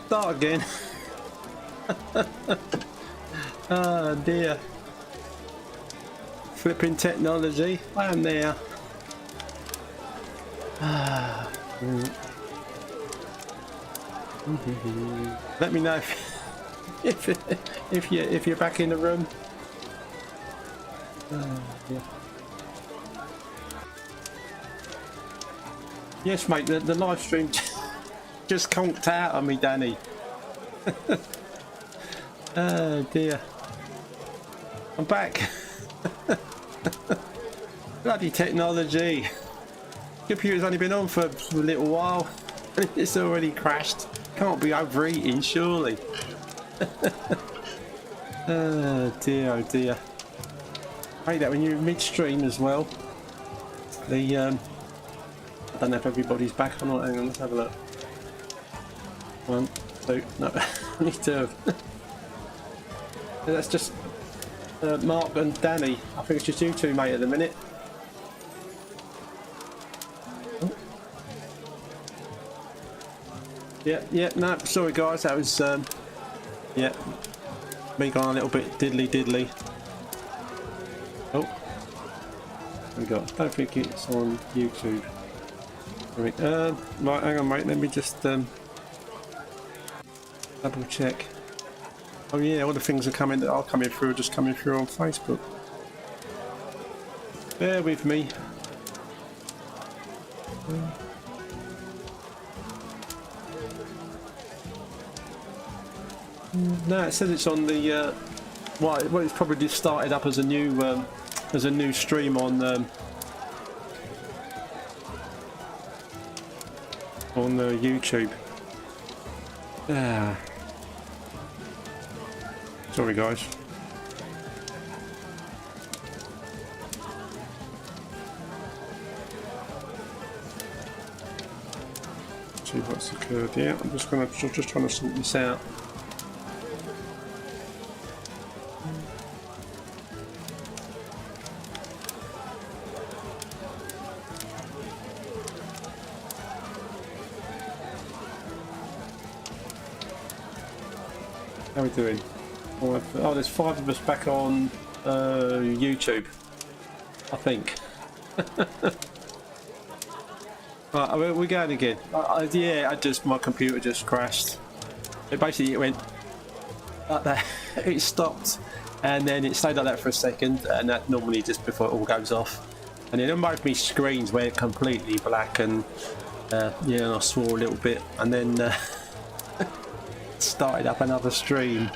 Start again. Oh dear. Flipping technology. I am there. Let me know if you're back in the room. Yeah. Yes, mate. The live stream just conked out on me, Danny. Oh dear. I'm back. Bloody technology. Computer's only been on for a little while and it's already crashed. Can't be overeating, surely. Oh dear, oh dear. I hate that when you're midstream as well. The I don't know if everybody's back or not. Hang on, let's have a look. 1, 2, no, I need to. That's just Mark and Danny. I think it's just you two, mate, at the minute. Yeah, no, sorry guys, that was yeah, me gone a little bit diddly. Oh, we got. Don't think it's on YouTube. Right, hang on, mate. Let me just double check. Oh yeah, all the things are coming that are coming through are just coming through on Facebook. Bear with me. No, it says it's on the well, it's probably started up as a new stream on YouTube. Ah. Sorry guys. See what's occurred. Yeah, I'm just trying to sort this out. How are we doing? Oh, there's 5 of us back on YouTube, I think. Right, we're going again. Yeah, my computer just crashed. It basically went like that. It stopped, and then it stayed like that for a second, and that normally just before it all goes off. And then on both my screens went completely black, and yeah, I swore a little bit, and then started up another stream.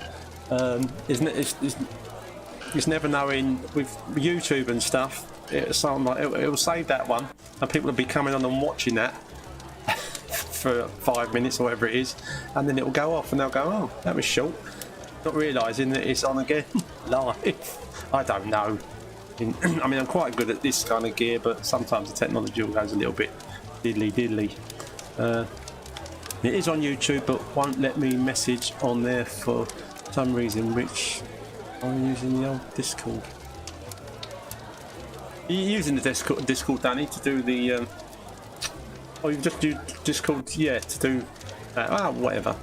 It's never knowing with YouTube and stuff. It's something like it'll save that one, and people will be coming on and watching that for 5 minutes or whatever it is, and then it'll go off, and they'll go, "Oh, that was short," not realising that it's on again live. I don't know. I mean, I'm quite good at this kind of gear, but sometimes the technology goes a little bit diddly. It is on YouTube, but won't let me message on there for some reason, which I'm using the old Discord. Are you using the Discord, Danny, to do the... oh, you just do Discord, yeah, to do... oh, whatever.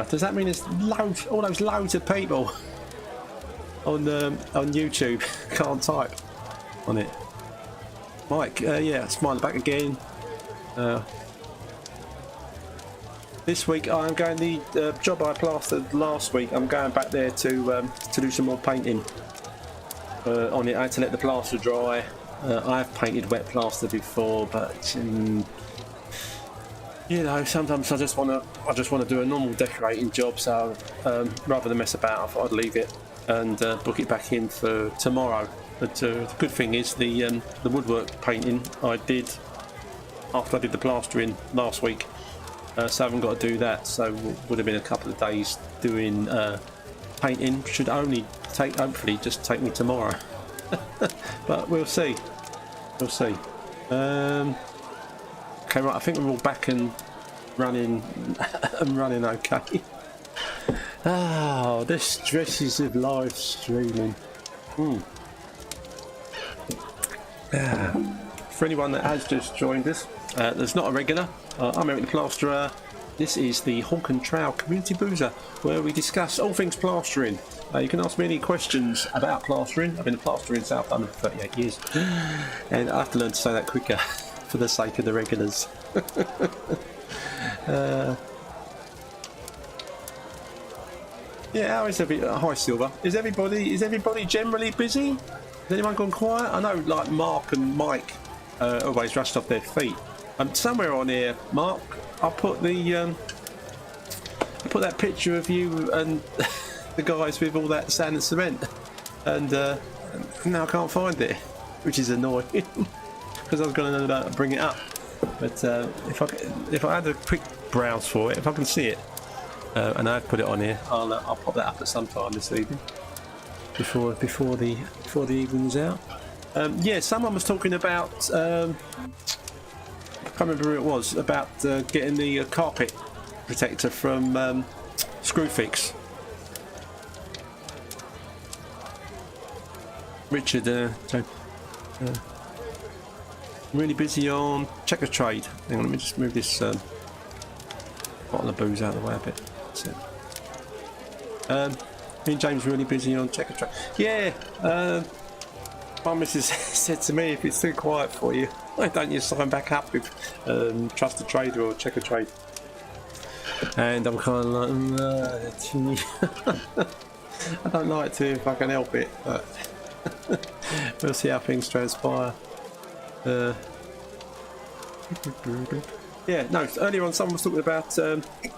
Does that mean there's loads, all those loads of people on YouTube can't type on it? Mike, yeah, smile back again. This week I'm going the job I plastered last week. I'm going back there to do some more painting on it. I had to let the plaster dry. I've painted wet plaster before, but you know, sometimes I just want to do a normal decorating job. So rather than mess about, I thought I'd leave it and book it back in for tomorrow. But the good thing is the woodwork painting I did after I did the plastering last week. So I haven't got to do that, so would have been a couple of days doing painting. Should only take, hopefully, just take me tomorrow. But we'll see. Okay, right. I think we're all back and running. Okay. Oh, the stresses of live streaming. for anyone that has just joined us, that's not a regular, I'm Eric the Plasterer. This is the Hawk and Trowel Community Boozer, where we discuss all things plastering. You can ask me any questions about plastering. I've been a plasterer in South London for 38 years, and I have to learn to say that quicker for the sake of the regulars. Yeah, how is hi Silver. Is everybody generally busy? Has anyone gone quiet? I know, like Mark and Mike always rushed off their feet. Somewhere on here, Mark, I put that picture of you and the guys with all that sand and cement, and now I can't find it, which is annoying because I was going to bring it up. But if I had a quick browse for it, if I can see it, and I've put it on here, I'll pop that up at some time this evening before the evening's out. Yeah, someone was talking about. I can't remember who it was, about getting the carpet protector from Screwfix. Richard, really busy on Checker Trade. Hang on, let me just move this bottle of booze out of the way a bit. That's it. Me and James really busy on Checker Trade. Yeah, my missus said to me, if it's too quiet for you, why don't you sign back up with Trusted Trader or Checker Trade? And I'm kind of like, I don't like to if I can help it, but we'll see how things transpire. Yeah, no, earlier on someone was talking about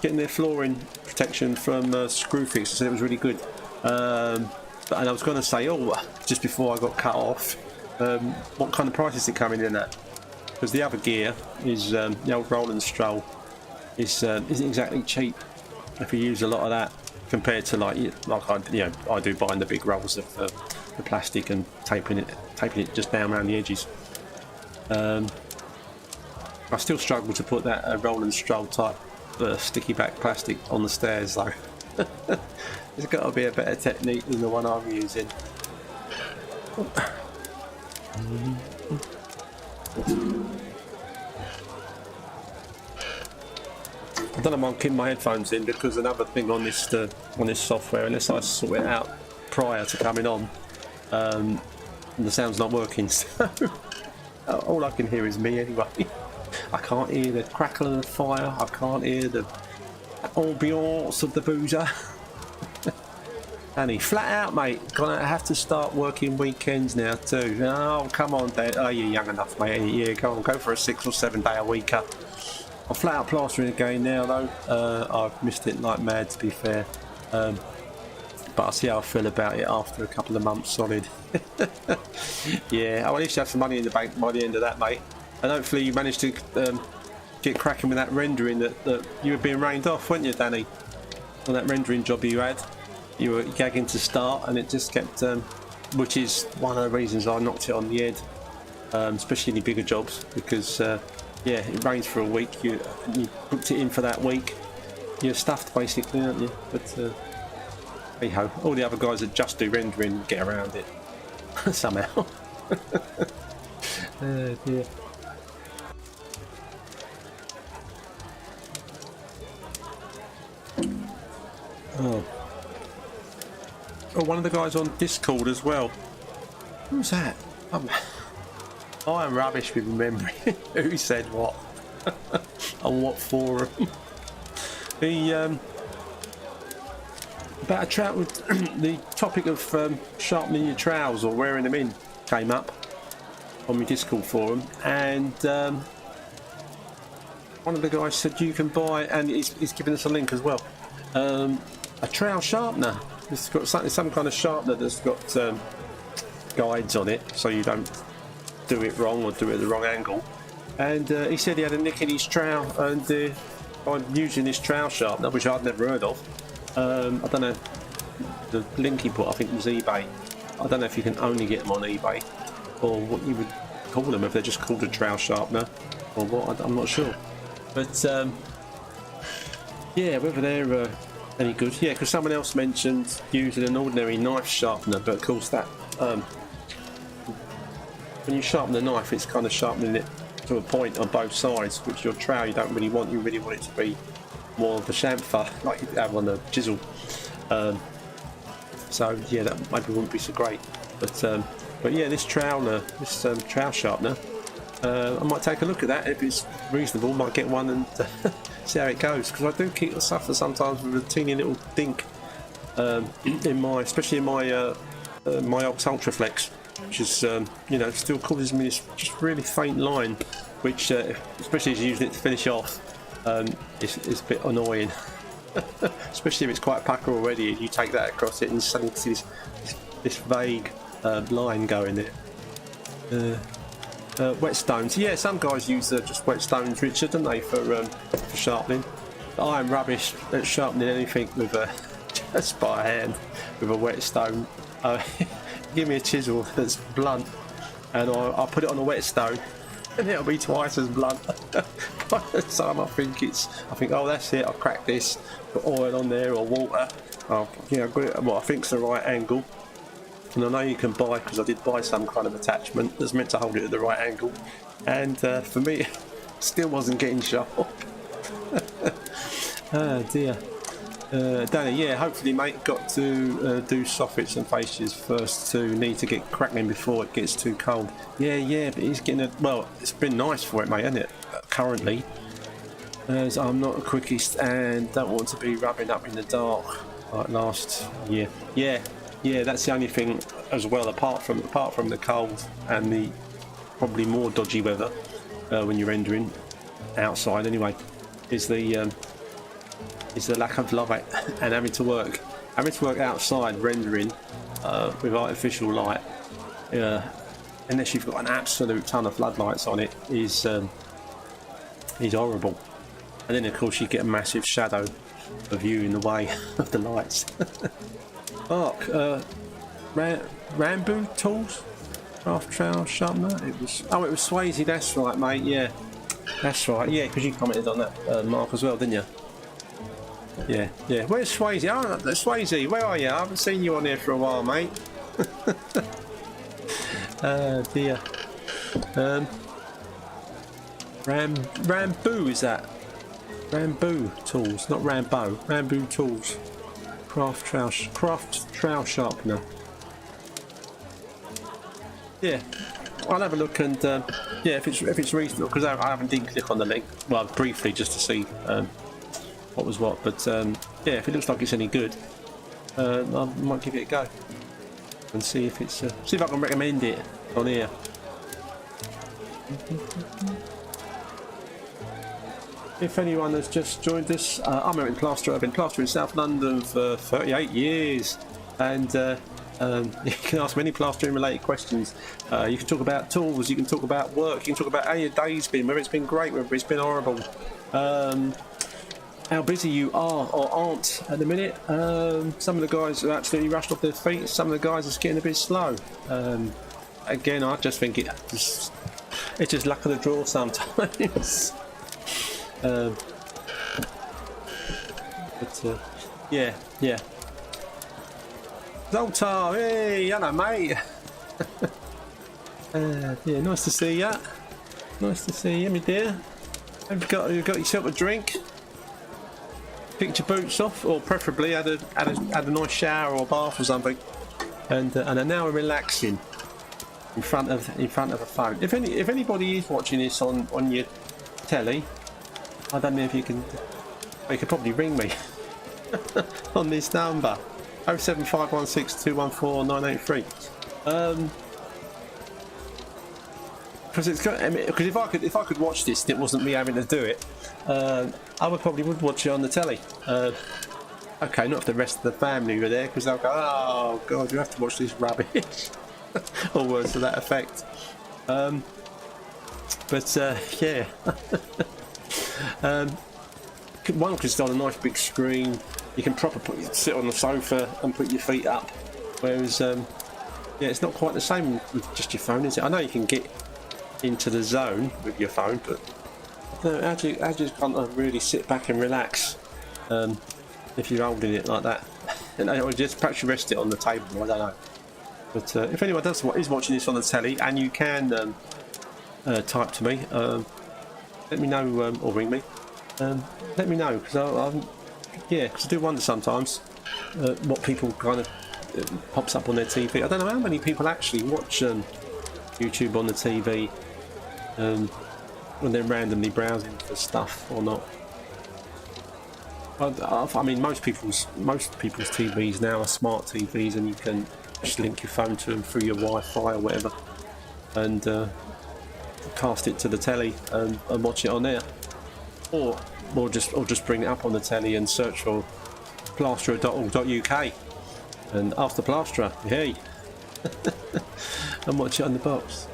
getting their flooring protection from Screwfix. I said it was really good. And I was going to say, just before I got cut off, what kind of price is it coming in at? Because the other gear is the old roll and stroll isn't exactly cheap if you use a lot of that compared to like I do buying the big rolls of the plastic and taping it just down around the edges. I still struggle to put that roll and stroll type sticky back plastic on the stairs though. There's got to be a better technique than the one I'm using. I don't know why I'm keeping my headphones in, because another thing on this software, unless I sort it out prior to coming on, the sound's not working. So all I can hear is me anyway. I can't hear the crackle of the fire. I can't hear the ambiance of the boozer. Danny, flat out, mate. Gonna have to start working weekends now too. Oh, come on, Dad. Oh, you're young enough, mate. Yeah, go for a 6 or 7 day a weeker. I'm flat out plastering again now, though. I've missed it like mad, to be fair. But I'll see how I feel about it after a couple of months solid. Yeah, I'll at least have some money in the bank by the end of that, mate. And hopefully you managed to get cracking with that rendering that you were being rained off, weren't you, Danny? On that rendering job you had. You were gagging to start, and it just kept, which is one of the reasons I knocked it on the head, especially in the bigger jobs, because yeah, it rains for a week. You booked it in for that week. You're stuffed basically, aren't you? But hey ho, all the other guys that just do rendering get around it somehow. Dear. Oh, one of the guys on Discord as well. Who's that? I am rubbish with remembering who said what on what forum. About a trout with the topic of sharpening your trowels or wearing them in came up on my Discord forum, and one of the guys said you can buy, and he's given us a link as well, a trowel sharpener. It's got some kind of sharpener that's got guides on it, so you don't do it wrong or do it at the wrong angle. And he said he had a nick in his trowel, and I'm using this trowel sharpener, which I'd never heard of. I don't know, the link he put I think was eBay. I don't know if you can only get them on eBay or what you would call them, if they're just called a trowel sharpener or what, I'm not sure. But yeah, whether they're any good. Yeah, because someone else mentioned using an ordinary knife sharpener, but of course that when you sharpen the knife, it's kind of sharpening it to a point on both sides, which your trowel you don't really want. You really want it to be more of a chamfer, like you have on a chisel. So yeah, that maybe wouldn't be so great. But yeah, this trowel sharpener, I might take a look at that if it's reasonable. Might get one and see how it goes, because I do suffer sometimes with a teeny little dink especially in my my Ox Ultraflex, which is you know, still causes me this just really faint line, which especially as you're using it to finish off, is a bit annoying. Especially if it's quite a pucker already, and you take that across it and suddenly see this vague line going there. Whetstones, yeah, some guys use just whetstones, Richard, don't they, for sharpening. But I am rubbish at sharpening anything with just by hand with a whetstone. Give me a chisel that's blunt, and I'll put it on a whetstone, and it'll be twice as blunt. By the time I think, oh, that's it, I'll crack this, put oil on there or water. You know, I've got it at what I think's the right angle. And I know you can buy, because I did buy some kind of attachment that's meant to hold it at the right angle, and for me it still wasn't getting sharp. Oh dear. Danny, yeah, hopefully mate, got to do soffits and fascias first to need to get cracking before it gets too cold. Yeah, but he's getting well, it's been nice for it, mate, hasn't it, currently, as I'm not the quickest and don't want to be rubbing up in the dark like last year. Yeah, that's the only thing as well, apart from the cold and the probably more dodgy weather when you're rendering outside anyway, is the lack of light and having to work outside rendering with artificial light, unless you've got an absolute ton of floodlights on it, is horrible. And then of course you get a massive shadow of you in the way of the lights. Arc, Rambo tools, craft trowel sharpener. It was Swayze. That's right, mate. Yeah, that's right. Yeah, because you commented on that, Mark, as well, didn't you? Yeah. Where's Swayze? Oh, Swayze, where are you? I haven't seen you on here for a while, mate. Dear. Rambo, is that? Rambo tools, not Rambo. Rambo tools. Craft trowel sharpener. Yeah, I'll have a look, and yeah, if it's reasonable, because I didn't click on the link. Well, briefly just to see what was what, but yeah, if it looks like it's any good, I might give it a go and see if it's see if I can recommend it on here. If anyone has just joined us, I'm Eric Plasterer. I've been plastering in South London for 38 years, and you can ask me any plastering related questions. You can talk about tools, you can talk about work, you can talk about how your day's been, whether it's been great, whether it's been horrible, how busy you are or aren't at the minute. Some of the guys are absolutely rushed off their feet, some of the guys are getting a bit slow. Again, I just think it's just luck of the draw sometimes. Yeah. Zoltar, hey, hello mate. Yeah, nice to see ya. Nice to see you, my dear. Have you got yourself a drink? Picked your boots off, or preferably had a nice shower or bath or something, and are now relaxing in front of a phone. If anybody is watching this on your telly, I don't know if you can. You could probably ring me on this number, 07516214983. Because it's got. Because if I could watch this, and it wasn't me having to do it, I would watch it on the telly. Okay, not if the rest of the family were there, because they'll go, "Oh God, you have to watch this rubbish," or words to that effect. Yeah. One can sit on a nice big screen. You can sit on the sofa and put your feet up. Whereas, yeah, it's not quite the same with just your phone, is it? I know you can get into the zone with your phone, but how do you kind of really sit back and relax if you're holding it like that? And or just perhaps you rest it on the table. I don't know. But if anyone is watching this on the telly, and you can type to me, let me know, or ring me. Let me know, because because I do wonder sometimes what people kind of pops up on their TV. I don't know how many people actually watch YouTube on the TV when they're randomly browsing for stuff or not. I mean, most people's TVs now are smart TVs, and you can just link your phone to them through your Wi-Fi or whatever, and cast it to the telly and watch it on there, or just bring it up on the telly and search for plasterer.org.uk, and after Plasterer, hey, and watch it on the box.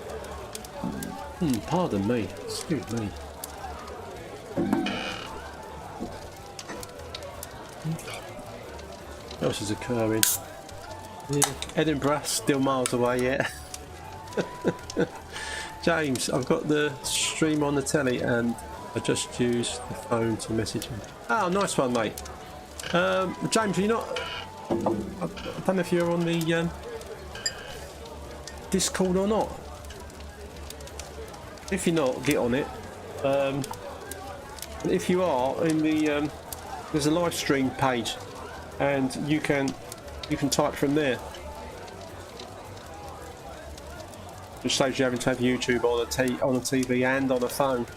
Pardon me, excuse me. What else is occurring? Yeah. Edinburgh, still miles away yet. James, I've got the stream on the telly and I just used the phone to message him. Oh, nice one, mate. James, you're not... I don't know if you're on the Discord or not. If you're not, get on it. If you are, in the there's a live stream page, and you can type from there. Just saves you having to have YouTube on a TV and on a phone.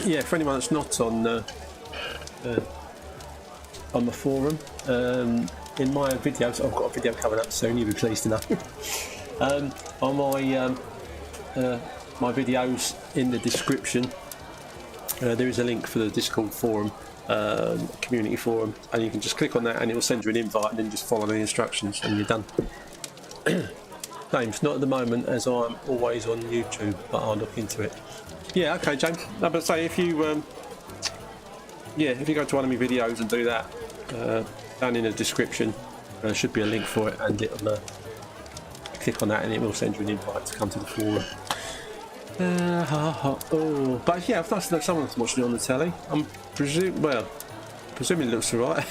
Yeah, for anyone that's not on the forum, in my videos, I've got a video coming up soon, you'll be pleased to know. On my videos, in the description, there is a link for the Discord forum, community forum, and you can just click on that and it will send you an invite, and then just follow the instructions and you're done. James, not at the moment, as I'm always on YouTube, but I'll look into it. Yeah, okay, James. No, but say if you go to one of my videos and do that, down in the description, there should be a link for it, and it'll click on that and it will send you an invite to come to the forum. But yeah, if that's someone's watching it on the telly, I'm presuming it looks alright.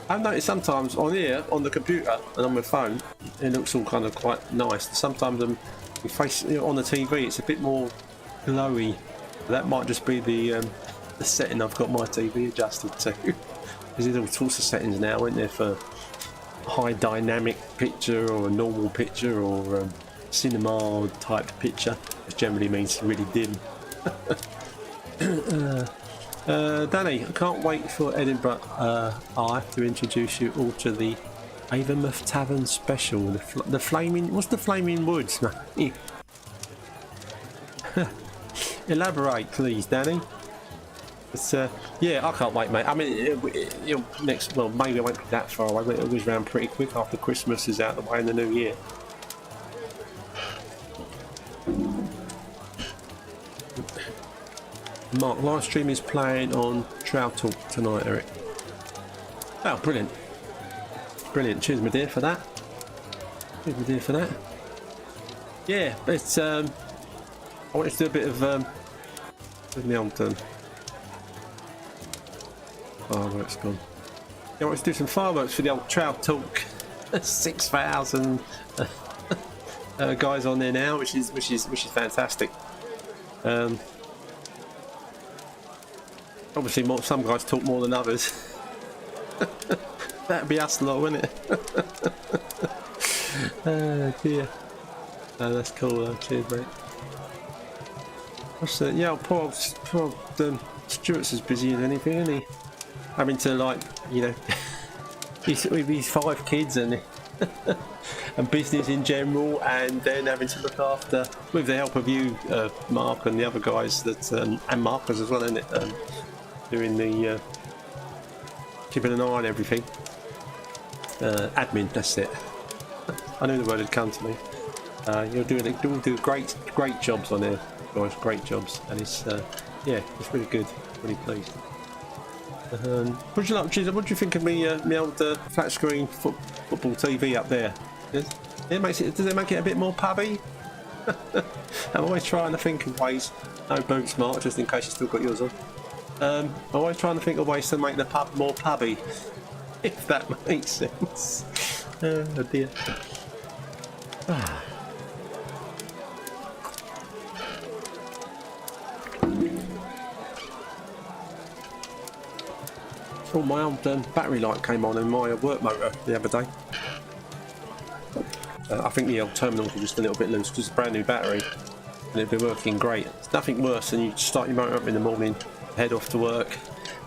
I've noticed sometimes on here, on the computer and on my phone, it looks all kind of quite nice. Sometimes your face on the TV, it's a bit more glowy. That might just be the setting I've got my TV adjusted to. There's all sorts of settings now, isn't there, for high dynamic picture or a normal picture or cinema type picture, which generally means really dim. Danny, I can't wait for Edinburgh. I have to introduce you all to the Avonmouth Tavern Special. The flaming, what's the flaming woods? Elaborate, please, Danny. But yeah, I can't wait, mate. I mean, it'll well, maybe it won't be that far away, but it'll go around pretty quick after Christmas is out of the way in the new year. Mark, live stream is playing on Trout Talk tonight, Eric. Oh, brilliant. Brilliant. Cheers, my dear, for that. Cheers, my dear, for that. Yeah, but I wanted to do a bit of the old fireworks gone. Yeah, I wanted to do some fireworks for the old Trout Talk 6,000 guys on there now, which is fantastic. Obviously, some guys talk more than others. That'd be us lot, wouldn't it? Oh dear. Oh, that's cool though. Cheers, mate. What's that? Yeah, poor Stuart's as busy as anything, isn't he? Having to, like, you know, he's 5 kids and and business in general, and then having to look after, with the help of you, Mark, and the other guys that and Marcus as well, isn't it? Doing the keeping an eye on everything. Admin, that's it. I knew the word had come to me. You're doing great jobs on there, guys. Great jobs, and it's yeah, it's really good. Really pleased. What do you think of me old flat screen football TV up there? Does it make it a bit more pubby? I'm always trying to think of ways. No boot smart, just in case you still got yours on. I'm always trying to think of ways to make the pub more pubby, if that makes sense. Oh dear. Oh, my old battery light came on in my work motor the other day. I think the old terminals were just a little bit loose because it's a brand new battery and it'd been working great. It's nothing worse than you start your motor up in the morning, head off to work,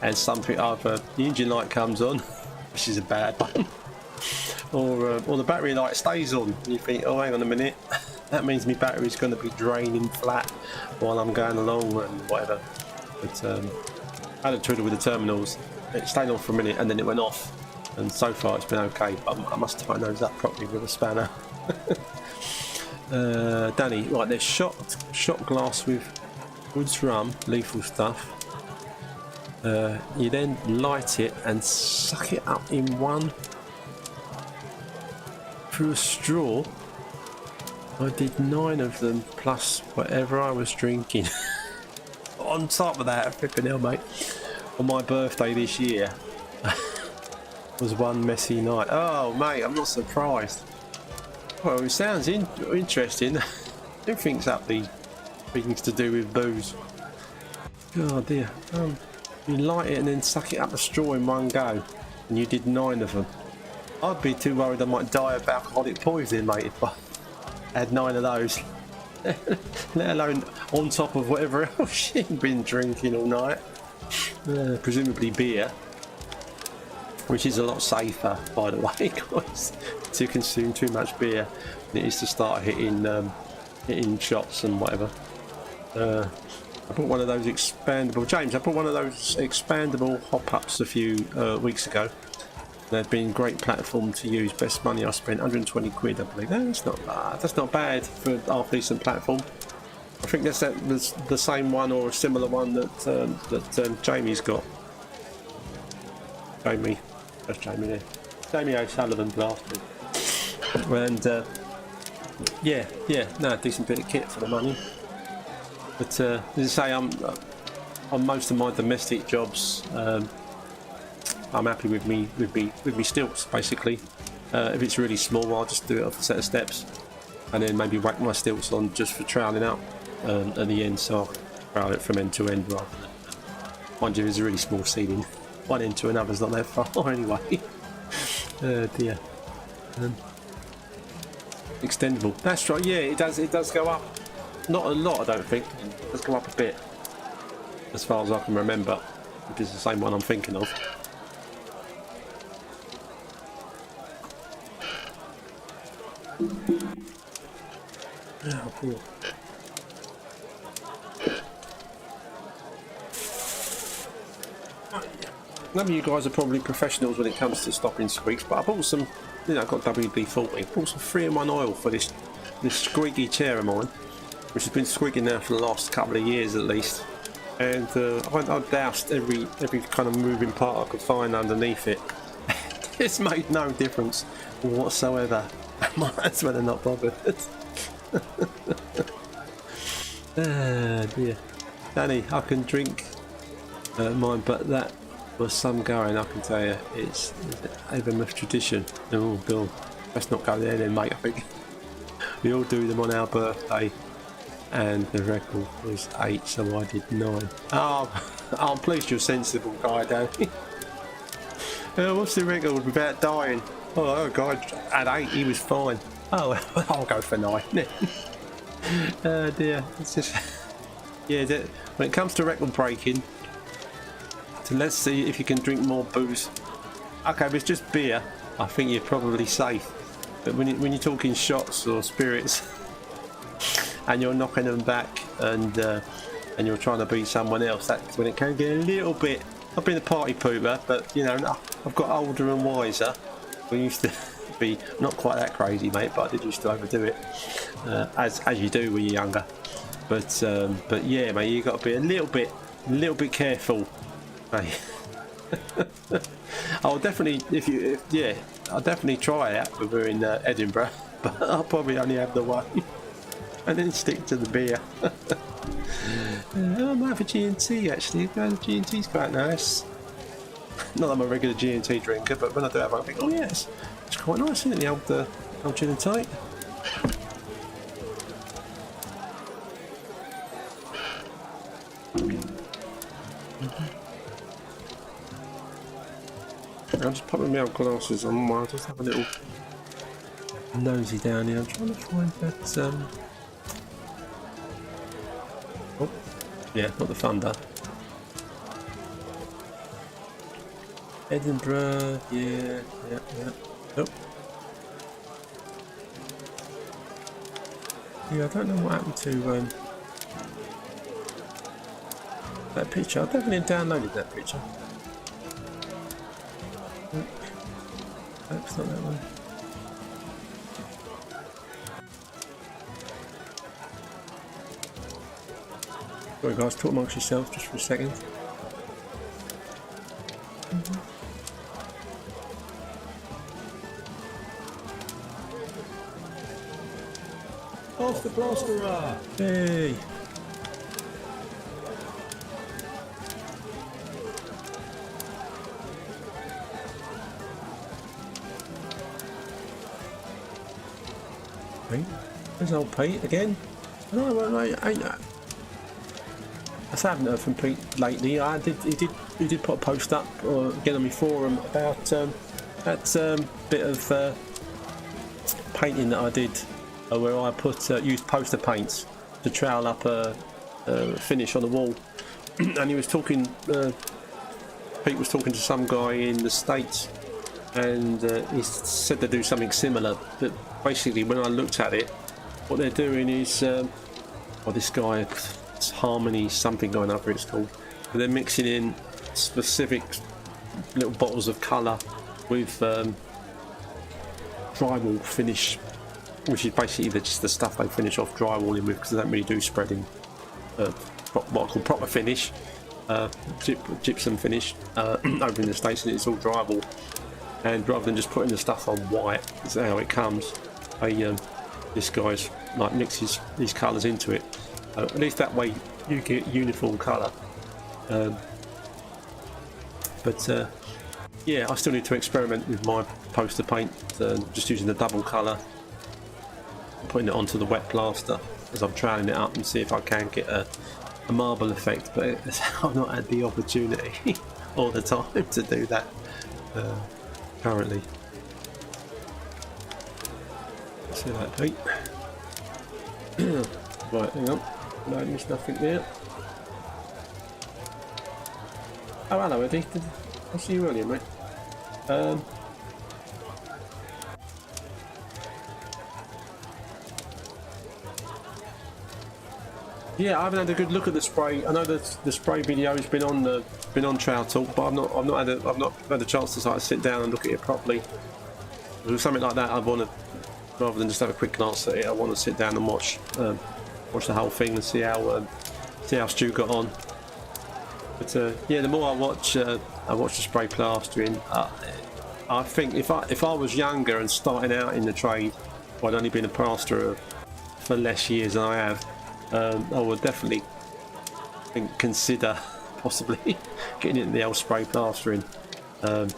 and something either the engine light comes on, which is a bad one, or the battery light stays on. And you think, oh, hang on a minute, that means my battery's going to be draining flat while I'm going along and whatever. But I had a twiddle with the terminals. It stayed on for a minute and then it went off, and so far it's been okay. I must tighten those up properly with a spanner. Danny, right, there's shot glass with Woods rum, lethal stuff. You then light it and suck it up in one through a straw. I did 9 of them plus whatever I was drinking. On top of that, flipping hell, mate. On my birthday this year was one messy night. Oh mate, I'm not surprised. Well, it sounds interesting. I don't think it's up the things to do with booze. Oh dear. You light it and then suck it up the straw in one go, and you did 9 of them. I'd be too worried I might die of alcoholic poisoning, mate, if I had 9 of those. Let alone on top of whatever else you've been drinking all night. Presumably beer, which is a lot safer, by the way, guys, to consume too much beer than it is to start hitting shots and whatever. I bought one of those expandable, James, I bought one of those expandable hop-ups a few weeks ago. They've been a great platform to use. Best money I spent, 120 quid, I believe. No, that's not bad. That's not bad for a half-decent platform. I think that's the same one or a similar one that Jamie's got. Jamie, that's Jamie there. Jamie O'Sullivan blasted. And yeah, no, decent bit of kit for the money. But as I say, I'm on most of my domestic jobs. I'm happy with me stilts basically. If it's really small, I'll just do it off a set of steps, and then maybe whack my stilts on just for troweling out at the end, so I'll trowel it from end to end rather than, mind you, there's a really small ceiling, one end to another's not that far anyway. Dear. Extendable. That's right. Yeah, it does go up. Not a lot, I don't think. It does go up a bit, as far as I can remember. If it's the same one I'm thinking of. Oh, cool. None of you guys are probably professionals when it comes to stopping squeaks, but I bought some, I've got WD-40, bought some 3-in-1 oil for this squeaky chair of mine, which has been squeaking now for the last couple of years at least. And I doused every kind of moving part I could find underneath it. It's made no difference whatsoever. My hands were not bothered. Ah dear. Danny, I can drink mine, but that was some going, I can tell you. It's Avonmouth tradition. Oh god, let's not go there then, mate. I think we all do them on our birthday, and the record was 8, so I did 9. Oh, I'm pleased you're a sensible guy, Danny. What's the record without dying? Oh god, at 8 he was fine. Oh, I'll go for 9. Oh dear, it's just yeah. When it comes to record breaking, so let's see if you can drink more booze. Okay, if it's just beer, I think you're probably safe. But when you're talking shots or spirits, and you're knocking them back, and you're trying to beat someone else, that's when it can get a little bit. I've been a party pooper, but I've got older and wiser. We used to be not quite that crazy, mate, but I did used to overdo it, as you do when you're younger. But yeah, mate, you got to be a little bit careful, mate. I'll definitely, I'll definitely try it when we're in Edinburgh, but I'll probably only have the one. and then stick to the beer. I might have a G&T actually. G&T's quite nice. Not that I'm a regular G&T drinker, but when I do have one, I think, oh yes, it's quite nice, isn't it? The old gin and tonic. I'm just popping my old glasses on. I'll just have a little nosy down here. I'm trying to find that. Oh, yeah, not the Thunder. Edinburgh, yeah. Oh. Yeah, I don't know what happened to that picture. I definitely downloaded that picture. That's not that one. Sorry guys, talk amongst yourselves just for a second. Off the Plasterer! Hey! Pete? There's old Pete again. No, I haven't heard from Pete lately. He did put a post up again on my forum about that bit of painting that I did, where I used poster paints to trowel up a finish on the wall. And he was talking. Pete was talking to some guy in the States, and he said they do something similar. But basically, when I looked at it, what they're doing is, this guy, it's Harmony something going over it's called. But they're mixing in specific little bottles of colour with drywall finish, which is basically just the stuff they finish off drywalling with, because they don't really do spreading. What I call proper finish, gypsum finish over in the States, and it's all drywall. And rather than just putting the stuff on white, is how it comes. This guy's like mixes these colours into it. At least that way you get uniform colour. Yeah, I still need to experiment with my poster paint, just using the double colour, putting it onto the wet plaster as I'm troweling it up, and see if I can get a marble effect. But I've not had the opportunity all the time to do that currently. See that, Pete? Right, hang on. No, there's nothing there. Oh, hello, Eddie. I'll see you earlier, mate. Yeah, I haven't had a good look at the spray. I know that the spray video has been on Trowel Talk, but I've not had a chance to sort of sit down and look at it properly. With something like that, I want to, rather than just have a quick glance at it, I want to sit down and watch the whole thing and see how Stu got on. But yeah, the more I watch the spray plastering, I think if I was younger and starting out in the trade, or I'd only been a plasterer for less years than I have, I would definitely consider possibly getting into the old spray plastering, the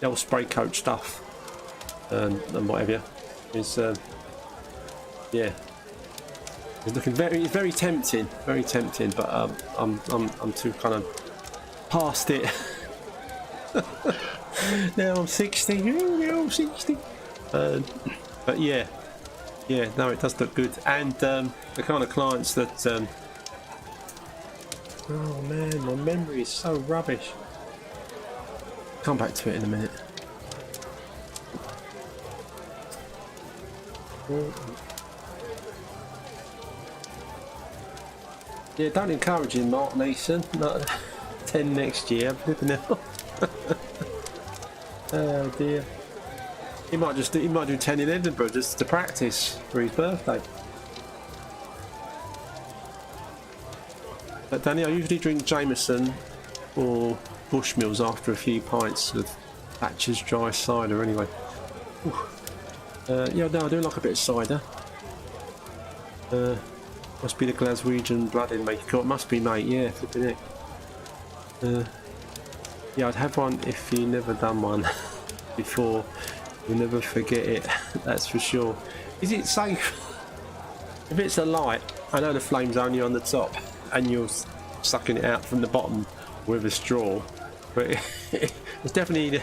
old spray coat stuff, and whatever. Is yeah, it's looking very tempting, but I'm too kind of past it. Now I'm 60. Now I'm 60. But yeah, no, it does look good, and the kind of clients that. Oh man, my memory is so rubbish. Come back to it in a minute. Yeah, don't encourage him, Mark Neeson. No, 10 next year. Flipping hell. Oh dear. He might do 10 in Edinburgh just to practice for his birthday. But Danny, I usually drink Jameson or Bushmills after a few pints of Thatcher's dry cider anyway. Yeah, no, I do like a bit of cider. Must be the Glaswegian blood in me. God, it must be, mate. Yeah, flipping it. Yeah, I'd have one if you never done one before. You'll never forget it. That's for sure. Is it safe? If it's a light, I know the flame's only on the top, and you're sucking it out from the bottom with a straw. But it's definitely.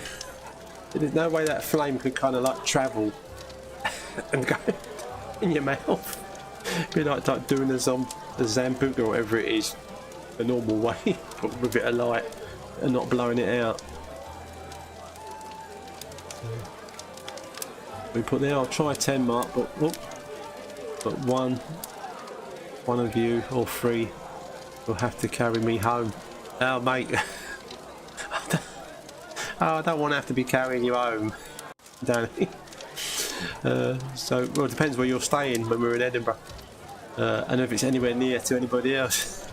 There's no way that flame could kind of like travel and go in your mouth. Be like doing a Zambuca or whatever it is, the normal way, but with it a light and not blowing it out. We put there. I'll try 10 mark, but one of you or three will have to carry me home. Oh, mate. Oh, I don't want to have to be carrying you home, Danny. So, well, it depends where you're staying when we're in Edinburgh, and if it's anywhere near to anybody else.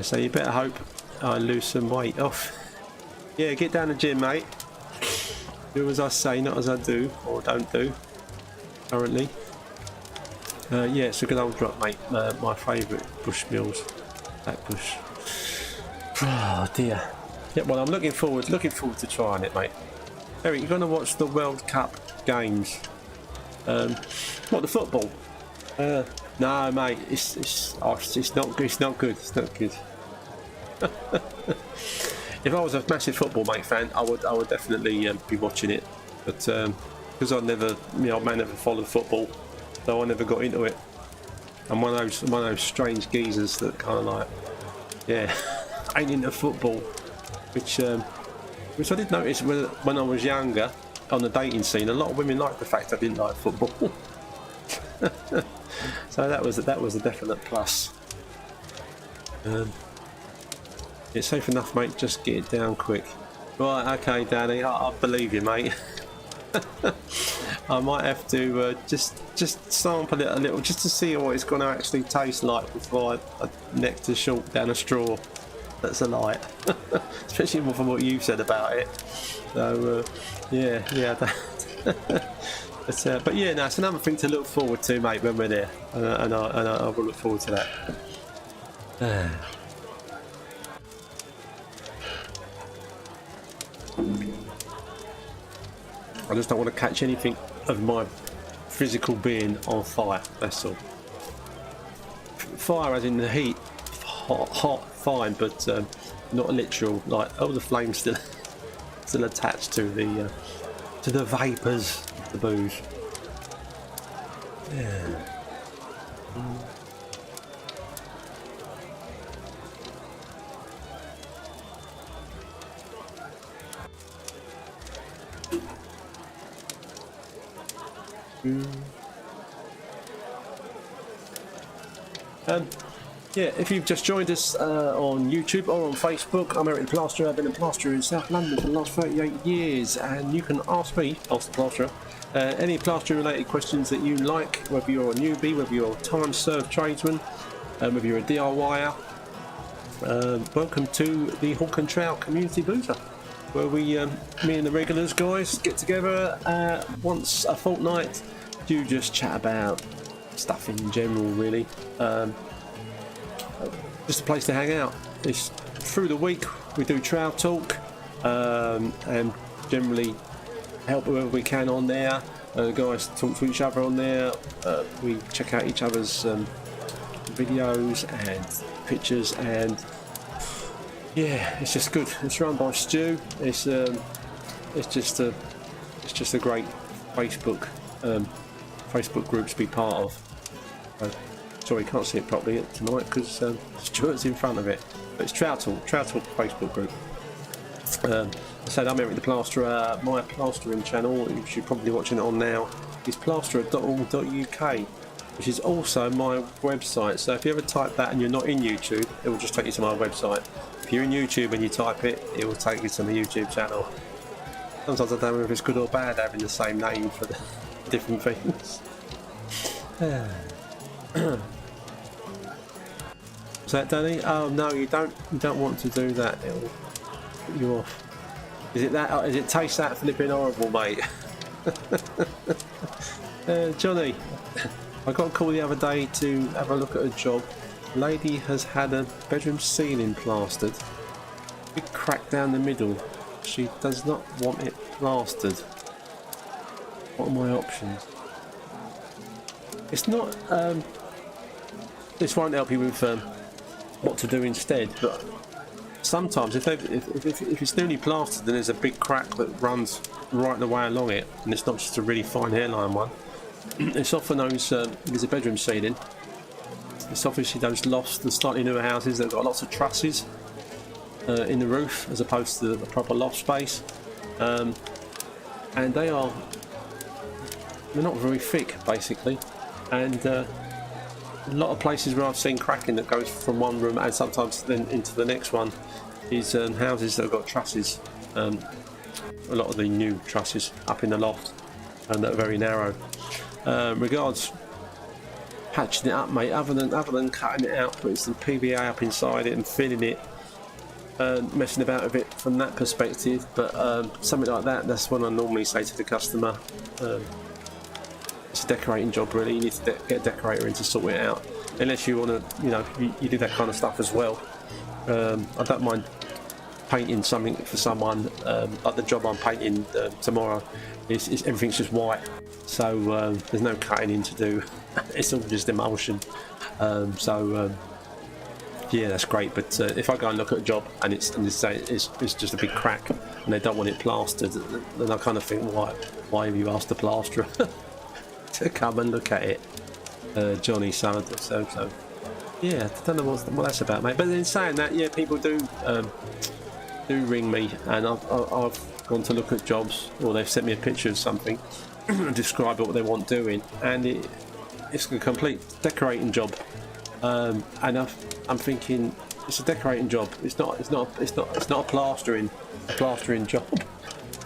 So you better hope I lose some weight off. Yeah, get down the gym, mate. Do as I say, not as I do or don't do. Currently. Yeah, it's a good old drop, mate. My favourite bush meals. That bush. Oh dear. Yeah, well, I'm looking forward to trying it, mate. Eric, you're gonna watch the World Cup games? What, the football? No, mate. It's not good. It's not good. It's not good. If I was a massive football fan, I would definitely be watching it. But because I never, I never followed football, so I never got into it. I'm one of those strange geezers that kind of like, yeah, ain't into football. Which I did notice when I was younger on the dating scene. A lot of women liked the fact I didn't like football. So that was a definite plus. It's safe enough, mate. Just get it down quick. Right, okay, Danny. I believe you, mate. I might have to just sample it a little, just to see what it's going to actually taste like before I neck to short down a straw. That's a light, especially from what you've said about it. So yeah. But yeah, no, it's another thing to look forward to, mate, when we're there, and I will look forward to that. I just don't want to catch anything of my physical being on fire. That's all. Fire as in the heat, hot, fine, but not literal. Like, oh, the flame's still attached to the vapours of the booze. Yeah. Yeah, if you've just joined us on YouTube or on Facebook, I'm Eric the Plasterer. I've been a plasterer in South London for the last 38 years, and you can ask me, ask the plasterer, any plastering related questions that you like, whether you're a newbie, whether you're a time-served tradesman, whether you're a DIYer. Welcome to the Hawk and Trout Community Boozer, where we, me and the regulars guys, get together once a fortnight to just chat about stuff in general, really. Just a place to hang out. It's through the week we do trout talk, and generally help whoever we can on there. The guys talk to each other on there. We check out each other's videos and pictures, and yeah, it's just good. It's run by Stu. It's just a great Facebook group to be part of. Sorry, can't see it properly tonight because Stuart's in front of it. But it's Trout Talk Facebook group. I said I'm Eric the Plasterer. My plastering channel, you should probably be watching it on now, is plasterer.org.uk, which is also my website. So if you ever type that and you're not in YouTube, it will just take you to my website. If you're in YouTube and you type it, it will take you to my YouTube channel. Sometimes I don't know if it's good or bad having the same name for the different things. Is that Danny? Oh no, you don't want to do that. It'll put you off. Is it that? Is it taste that flipping horrible, mate? Johnny, I got a call the other day to have a look at a job. A lady has had a bedroom ceiling plastered. Big crack down the middle. She does not want it plastered. What are my options? It's not. This won't help you with what to do instead. But sometimes, if it's newly plastered, then there's a big crack that runs right the way along it, and it's not just a really fine hairline one. It's often those. There's a bedroom ceiling. It's obviously those lofts, the slightly newer houses that have got lots of trusses in the roof, as opposed to the proper loft space, and they're not very thick, basically, and a lot of places where I've seen cracking that goes from one room and sometimes then into the next one is houses that have got trusses. A lot of the new trusses up in the loft and that are very narrow. Regards patching it up, mate. Other than cutting it out, putting some PVA up inside it and filling it, messing about with it from that perspective. But something like that, that's when I normally say to the customer, it's a decorating job, really. You need to get a decorator in to sort it out. Unless you want to, you do that kind of stuff as well. I don't mind painting something for someone. Like the job I'm painting tomorrow, is everything's just white, so there's no cutting in to do. It's all just emulsion. Yeah, that's great. But if I go and look at a job and it's just a big crack and they don't want it plastered, then I kind of think, why have you asked the plasterer to come and look at it, Johnny? So yeah, I don't know what that's about, mate. But in saying that, yeah, people do ring me, and I've gone to look at jobs, or they've sent me a picture of something and describe what they want doing, and it's a complete decorating job. And I'm thinking, it's a decorating job. It's not a plastering job.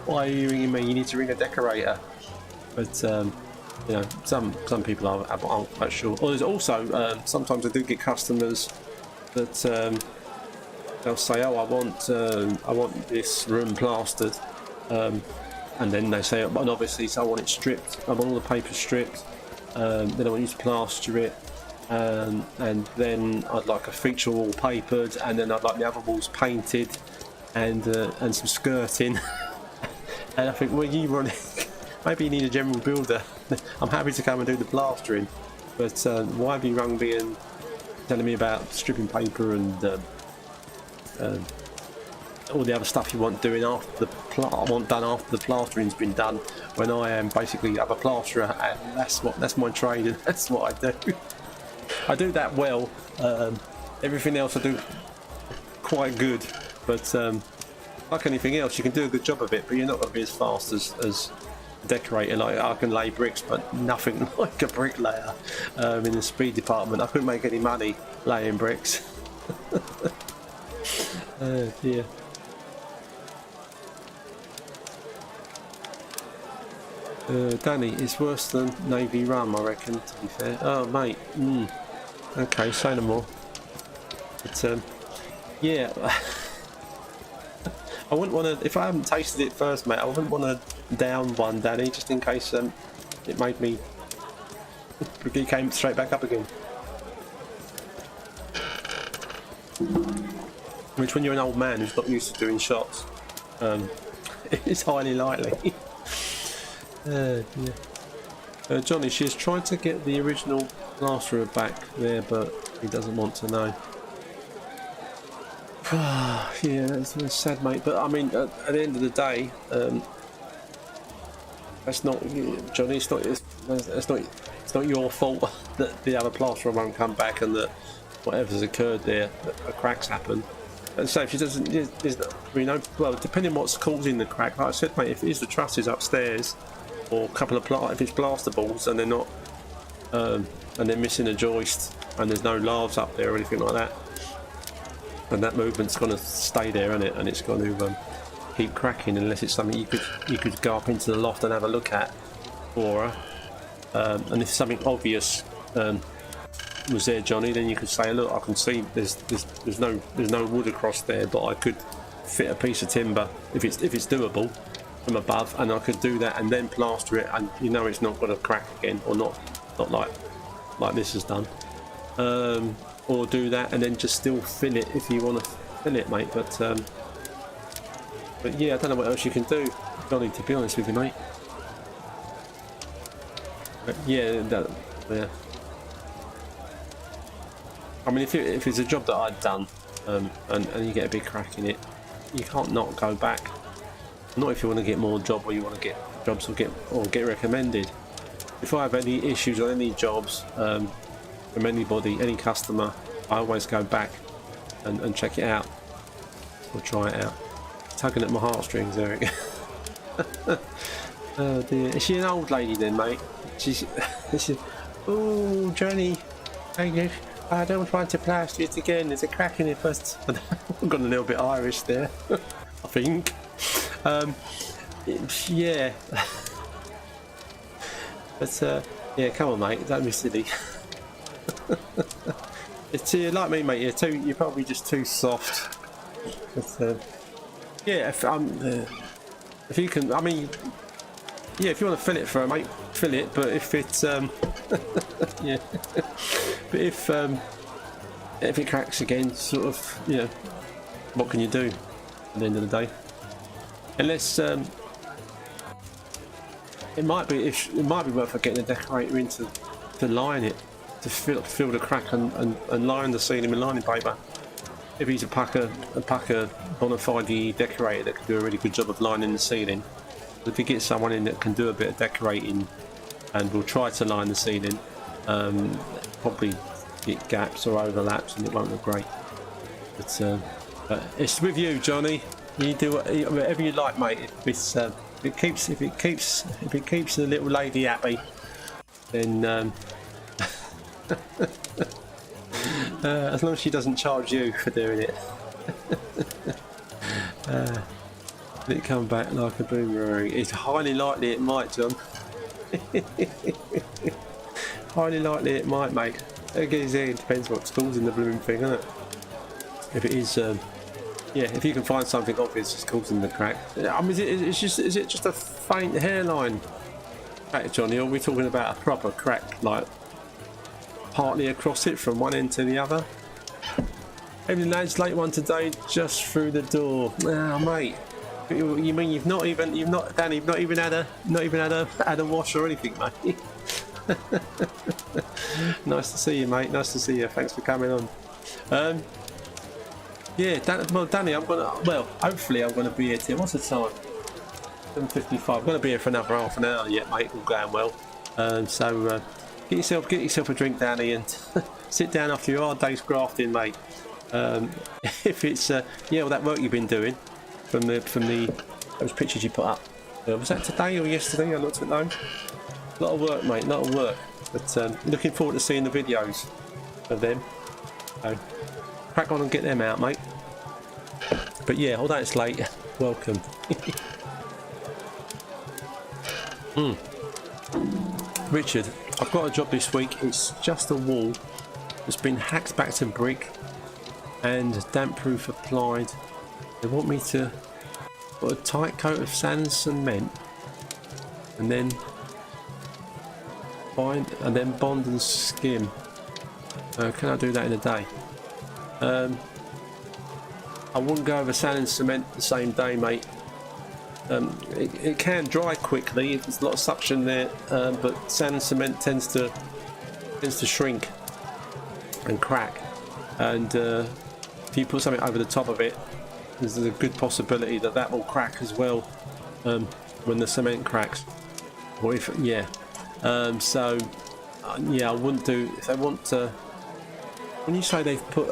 Why are you ringing me? You need to ring a decorator. But some people aren't quite sure. Or there's also sometimes I do get customers that they'll say, "Oh, I want this room plastered," and then they say, "But obviously, so I want it stripped. I want all the paper stripped. Then I want you to plaster it." And then I'd like a feature wall papered, and then I'd like the other walls painted, and some skirting. And I think, well, maybe you need a general builder. I'm happy to come and do the plastering, but why have you rung me and telling me about stripping paper and all the other stuff you want doing after done after the plastering's been done, when I am basically a plasterer, and that's my trade, and that's what I do. I do that well. Everything else I do quite good, but like anything else, you can do a good job of it, but you're not going to be as fast as a decorator. Like, I can lay bricks, but nothing like a bricklayer in the speed department. I couldn't make any money laying bricks. Dear. Danny, it's worse than Navy rum, I reckon, to be fair. Oh, mate. Okay, say no more. But, yeah. I wouldn't want to, if I haven't tasted it first, mate, I wouldn't want to down one, Danny, just in case it made me... it came straight back up again. Which, when you're an old man who's not used to doing shots, it's highly likely. Yeah. Johnny, she has tried to get the original plasterer back there, but he doesn't want to know. Yeah, that's sad, mate. But I mean, at the end of the day, that's not, Johnny. It's not your fault that the other plasterer won't come back and that whatever's occurred there, that the cracks happen. And so if she doesn't, there's not really no. Well, depending on what's causing the crack, like I said, mate, if it is the trusses upstairs, or a couple of if it's plaster balls and they're not, and they're missing a joist and there's no lathes up there or anything like that, and that movement's going to stay there, isn't it? And it's going to keep cracking unless it's something you could go up into the loft and have a look at for her. And if something obvious was there, Johnny, then you could say, look, I can see there's no wood across there, but I could fit a piece of timber if it's doable from above, and I could do that and then plaster it, and it's not going to crack again, or not like like this has done, or do that and then just still fill it if you want to fill it, mate. But yeah, I don't know what else you can do, Johnny, to be honest with you, mate. But yeah, yeah. I mean, if it's a job that I'd done, and you get a big crack in it, you can't not go back. Not if you want to get more job, or you want to get jobs or get recommended. If I have any issues on any jobs from anybody, any customer, I always go back and check it out or try it out. It's tugging at my heartstrings, Eric. Oh dear. Is she an old lady then, mate? She's oh, Johnny, I don't want to plaster it again. There's a crack in it first. I've got a little bit Irish there, I think. Yeah. But yeah, come on, mate. Don't be silly. It's like me, mate. You're probably just too soft. But yeah, if you can, I mean, yeah, if you want to fill it for her, mate, fill it. But if it's yeah, but if it cracks again, sort of, you know, what can you do at the end of the day? Unless it might be worth getting a decorator in to line it, to fill the crack and line the ceiling with lining paper. If he's a pucker bona fide decorator that can do a really good job of lining the ceiling, if you get someone in that can do a bit of decorating and will try to line the ceiling, probably get gaps or overlaps and it won't look great. But it's with you, Johnny. You do whatever you like, mate. If it keeps the little lady happy, then as long as she doesn't charge you for doing it. It come back like a boomerang. It's highly likely it might, John. Highly likely it might, mate. Again, it depends what's causing the blooming thing, isn't it? If it is, yeah, if you can find something obvious that's causing the crack. I mean, is it just a faint hairline crack, Johnny, or are we talking about a proper crack, like partly across it from one end to the other? Evening, lads, late one today, just through the door. Ah, mate. You mean you've not even had a wash or anything, mate? Nice to see you, mate. Nice to see you. Thanks for coming on. Yeah, Danny, hopefully I'm gonna be here till, what's the time? 7:55. I'm gonna be here for another half an hour yet, mate. All going well. So get yourself a drink, Danny, and sit down after your hard day's grafting, mate. If it's yeah, well, that work you've been doing from those pictures you put up, was that today or yesterday? I looked at those. A lot of work, mate, a lot of work. But looking forward to seeing the videos of them. So crack on and get them out, mate. But yeah, although it's late, welcome. Richard, I've got a job this week. It's just a wall that's been hacked back to brick and damp proof applied. They want me to put a tight coat of sand and cement and then bond and skim. Can I do that in a day? I wouldn't go over sand and cement the same day, mate. It can dry quickly. There's a lot of suction there, but sand and cement tends to shrink and crack. And if you put something over the top of it, there's a good possibility that will crack as well when the cement cracks. Or if yeah, so yeah, I wouldn't do. If they want to, when you say they've put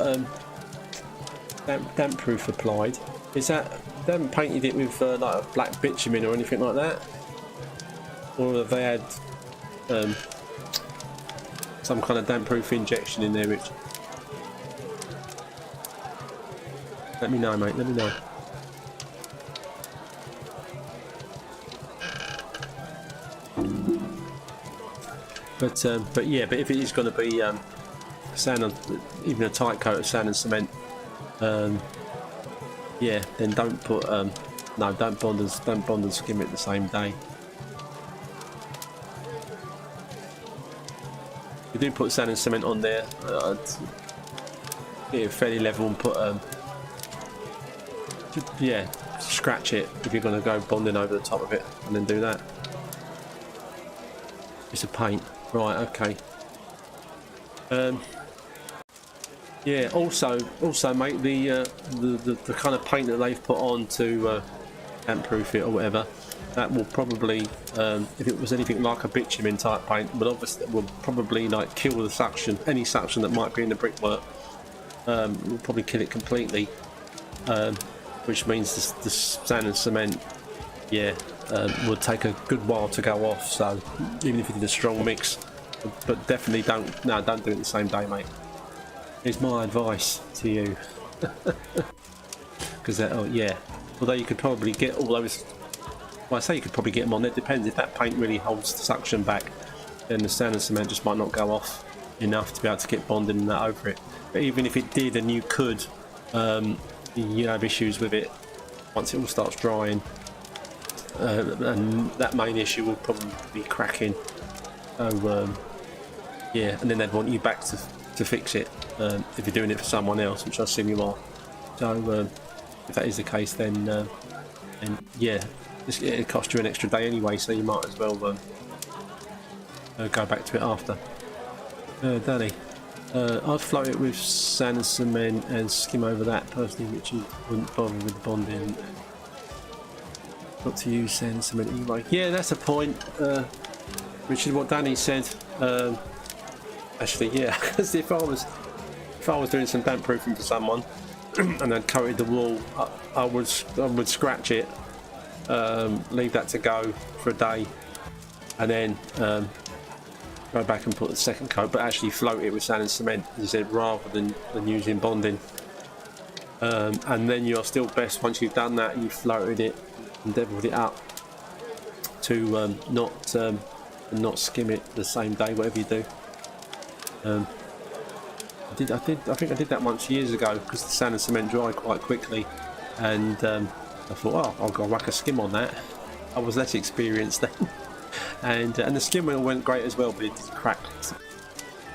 damp proof applied, is that they haven't painted it with like a black bitumen or anything like that, or have they had some kind of damp proof injection in there, Rich? Let me know, mate, let me know. But yeah, but if it is going to be sand on, even a tight coat of sand and cement, yeah, then don't put no, don't bond and skim it the same day. you do put sand and cement on there, I'd get it fairly level and put yeah, scratch it if you're going to go bonding over the top of it, and then do that. It's a paint, right? Okay. Yeah. Also, mate, the kind of paint that they've put on to damp-proof it or whatever, that will probably, if it was anything like a bitumen type paint, but obviously it will probably like kill the suction, any suction that might be in the brickwork. Will probably kill it completely. Which means the sand and cement, yeah, would take a good while to go off. So even if you did a strong mix, but definitely don't do it the same day, mate. Is my advice to you. Because yeah, although you could probably get all those. Well, I say you could probably get them on. It depends if that paint really holds the suction back. Then the sand and cement just might not go off enough to be able to get bonding and that over it. But even if it did, and you could. You have issues with it once it all starts drying, and that main issue will probably be cracking. So yeah, and then they'd want you back to fix it if you're doing it for someone else, which I assume you are. So if that is the case, then yeah, it costs you an extra day anyway, so you might as well go back to it after. Danny. I'd float it with sand and cement and skim over that personally, which you wouldn't bother with bonding. Got to use sand and cement anyway. Yeah, that's a point, Richard. What Danny said. Actually, yeah, because if I was doing some damp proofing for someone and I'd coated the wall, I would scratch it, leave that to go for a day, and then. Go back and put the second coat, but actually float it with sand and cement, as I said, rather than using bonding. And then you're still best once you've done that. You floated it and deviled it up to not skim it the same day, whatever you do. I think I did that once years ago because the sand and cement dry quite quickly, and I thought, oh, I'll go whack a skim on that. I was less experienced then. And the skim wheel went great as well, but it cracked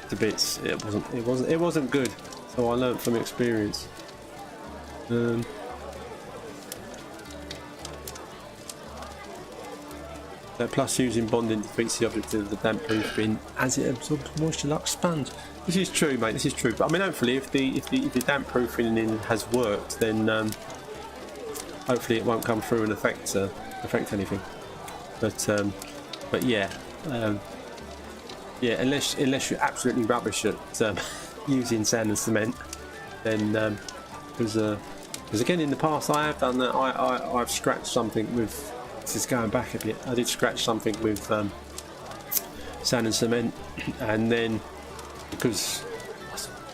to bits. It wasn't good. So I learnt from experience. Plus, using bonding defeats the objective of the damp proofing as it absorbs moisture like a sponge. This is true, mate. This is true. But I mean, hopefully, if the damp proofing has worked, then hopefully it won't come through and affect anything. But yeah, yeah. Unless you're absolutely rubbish at using sand and cement, then because again in the past I have done that. I've scratched something with. This is going back a bit. I did scratch something with sand and cement, and then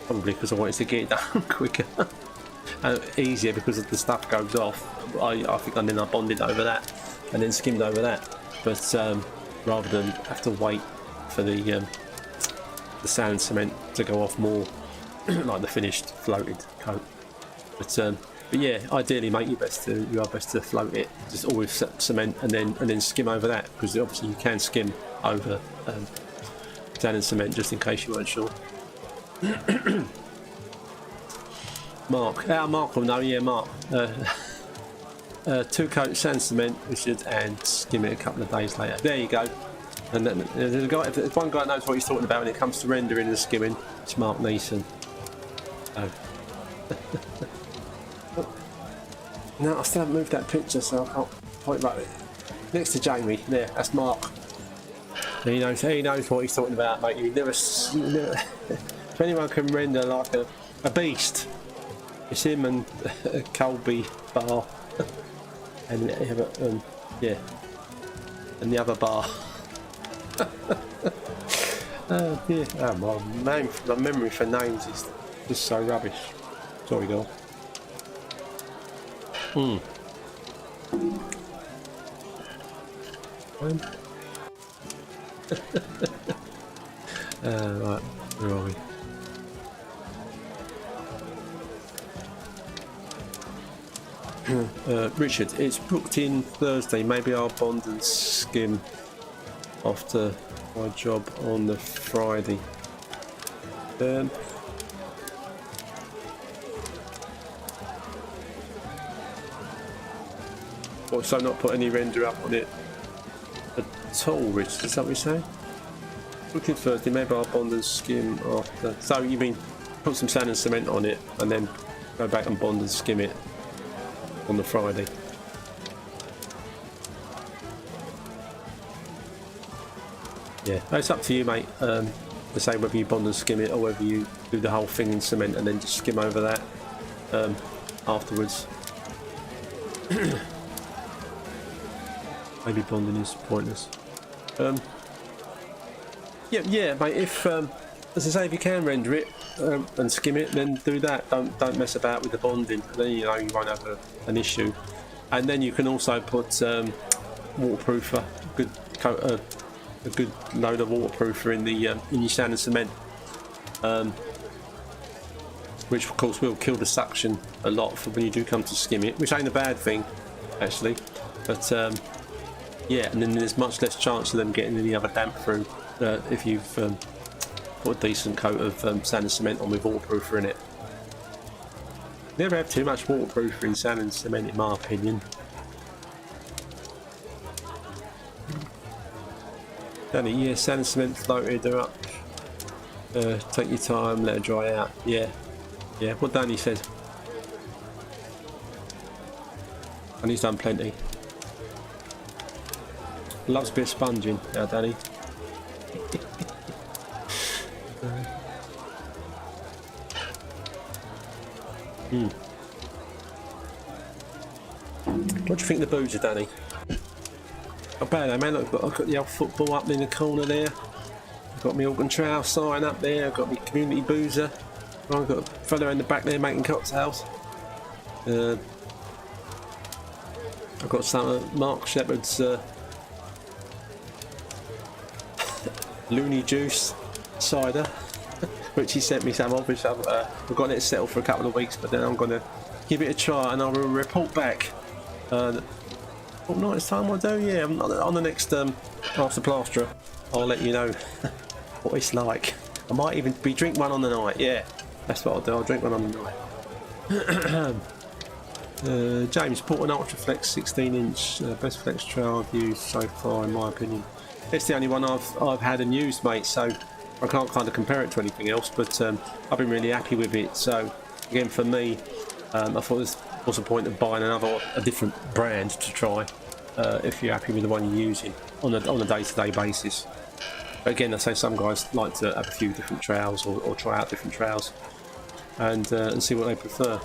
probably because I wanted to get it done quicker, easier because the stuff goes off. I think and then I bonded over that and then skimmed over that. But rather than have to wait for the sand and cement to go off more, like the finished floated coat. But yeah, ideally, mate, you are best to float it. Just always cement and then skim over that, because obviously you can skim over sand and cement just in case you weren't sure. Mark, Mark will know. Yeah, Mark. 2 coats sand cement, Richard, and skim it a couple of days later. There you go. And then there's a guy. If one guy knows what he's talking about when it comes to rendering and skimming, it's Mark Neeson. Oh. No, I still haven't moved that picture, so I can't point right there. Next to Jamie, there. That's Mark. He knows what he's talking about, mate. You never. If anyone can render like a beast, it's him and Colby Bar. And yeah, and the other bar. Yeah, my memory for names is just so rubbish. Sorry, girl. Right, where are we? Richard, it's booked in Thursday. Maybe I'll bond and skim after my job on the Friday. Also not put any render up on it at all, Rich, is that what you're saying? Looking Thursday, maybe I'll bond and skim after. So you mean put some sand and cement on it and then go back and bond and skim it on the Friday? Yeah, it's up to you, mate. To say whether you bond and skim it or whether you do the whole thing in cement and then just skim over that afterwards. Maybe bonding is pointless. Yeah, mate. If, as I say, if you can render it and skim it, then do that. Don't mess about with the bonding. Then you won't have an issue. And then you can also put waterproofer, a good load of waterproofer in your sand and cement, which of course will kill the suction a lot for when you do come to skim it, which ain't a bad thing actually. But yeah, and then there's much less chance of them getting any other damp through if you've put a decent coat of sand and cement on with waterproofer in it. Never have too much waterproofer in sand and cement, in my opinion. Danny, yeah, sand and cement floated, they're up. Take your time, let it dry out. Yeah, what Danny said. And he's done plenty. Loves a bit of sponging, now Danny. What do you think of the boozer, Danny? Not bad, eh, man? Look, I've got the old football up in the corner there. I've got my Auckland Trail sign up there. I've got my community boozer. I've got a fellow in the back there making cocktails. I've got some of Mark Shepherd's Looney Juice cider, which he sent me some of, which I've got it settled for a couple of weeks, but then I'm going to give it a try and I will report back. What night's time I do? Yeah, on the next After Plasterer, I'll let you know what it's like. I might even be drink one on the night. Yeah, that's what I'll do. I'll drink one on the night. James, bought an Ultraflex 16-inch, best flex trail I've used so far, in my opinion. It's the only one I've had and used, mate. So I can't kind of compare it to anything else. But I've been really happy with it. So again, for me, I thought this was the point of buying a different brand to try if you're happy with the one you're using on a day-to-day basis. But again, I say some guys like to have a few different trails or try out different trails and see what they prefer.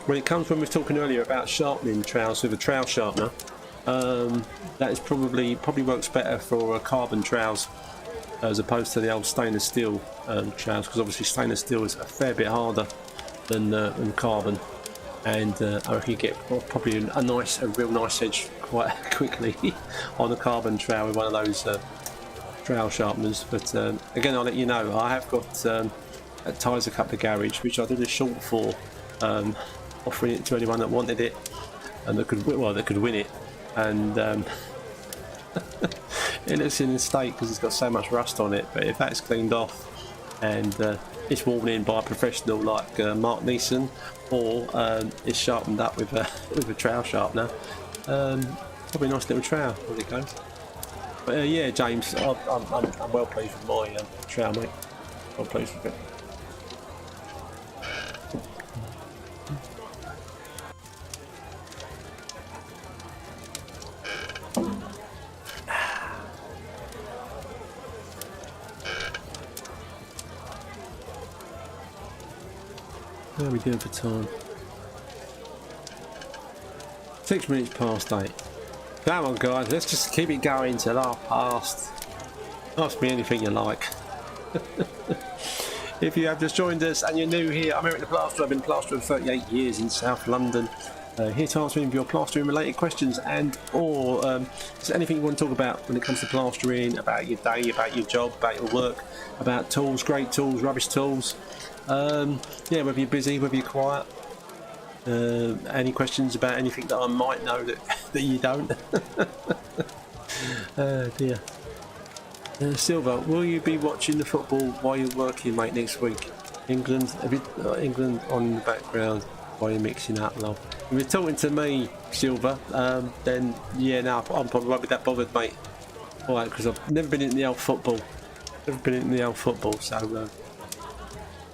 When it comes, when we were talking earlier about sharpening trails with a trail sharpener, that is probably works better for carbon trails as opposed to the old stainless steel trails, because obviously stainless steel is a fair bit harder than carbon. And I reckon you get probably a real nice edge quite quickly on a carbon trail with one of those trail sharpeners. But again, I'll let you know, I have got ties a couple of garage, which I did a short for, offering it to anyone that wanted it and that could win it. And it looks in a state because it's got so much rust on it. But if that's cleaned off and it's worn in by a professional like Mark Neeson, or it's sharpened up with a trail sharpener, probably a nice little trail as it goes. But yeah, James, I'm well pleased with my trail, mate. Well pleased with it. How are we doing for time? 6 minutes past 8. Come on guys, let's just keep it going till 1:30. Ask me anything you like. If you have just joined us and you're new here, I'm Eric the Plasterer. I've been plastering for 38 years in South London. Here to answer any of your plastering related questions and or is anything you want to talk about when it comes to plastering, about your day, about your job, about your work, about tools, great tools, rubbish tools. Yeah, whether you're busy, whether you're quiet. Any questions about anything that I might know that you don't? Dear. Silver, will you be watching the football while you're working, mate, next week? England, England on in the background while you're mixing up, love. If you're talking to me, Silver, then yeah, no, I'm probably won't be that bothered, mate. Alright, because I've never been in the old football. So,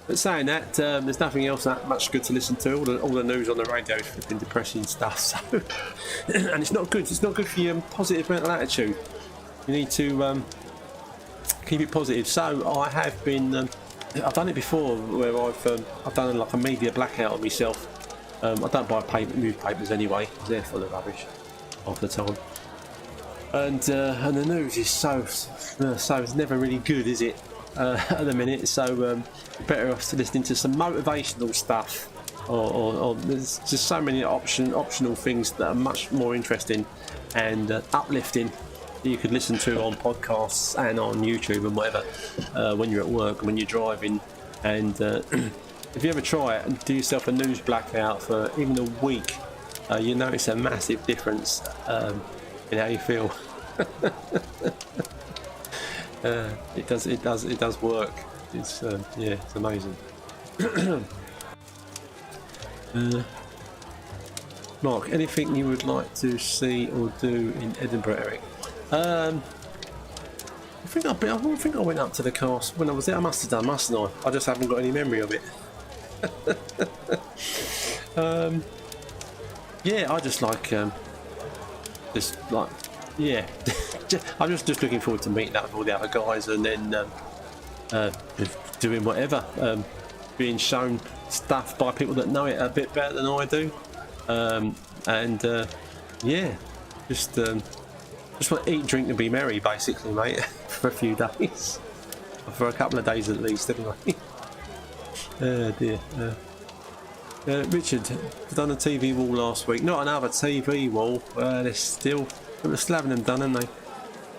but saying that, there's nothing else that much good to listen to. All the news on the radio is flipping depressing stuff. So, and it's not good. It's not good for your positive mental attitude. You need to keep it positive. So I have been. I've done it before, where I've done like a media blackout on myself. I don't buy newspapers anyway. They're full of rubbish half the time. And the news is so it's never really good, is it? At the minute, so better off listening to some motivational stuff, or there's just so many optional things that are much more interesting and uplifting that you could listen to on podcasts and on YouTube and whatever when you're at work, when you're driving. And if you ever try it and do yourself a news blackout for even a week, you notice a massive difference in how you feel. It does work. It's yeah, it's amazing. Mark, anything you would like to see or do in Edinburgh, Eric? I think I went up to the castle when I was there. I must have done, mustn't I? I just haven't got any memory of it. Yeah, I just like yeah. I'm just looking forward to meeting up with all the other guys and then doing whatever, being shown stuff by people that know it a bit better than I do, yeah, just want to eat, drink and be merry, basically, mate, for a few days, for a couple of days at least, anyway. Oh dear. Richard, done a TV wall last week. Not another TV wall. They're still having them done, aren't they?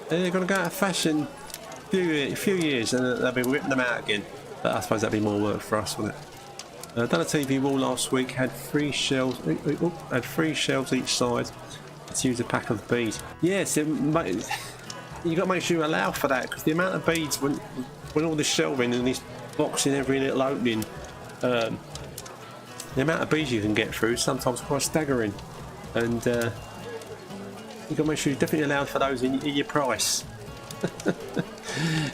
They're going to go out of fashion a few years and they'll be whipping them out again. But I suppose that'd be more work for us, wouldn't it? Done a TV wall last week. Had 3 shelves. Had 3 shelves each side. Let's use a pack of beads. Yes, you got to make sure you allow for that, because the amount of beads when all this shelving and this box in every little opening, the amount of beads you can get through is sometimes quite staggering, and you've got to make sure you're definitely allowed for those in your price.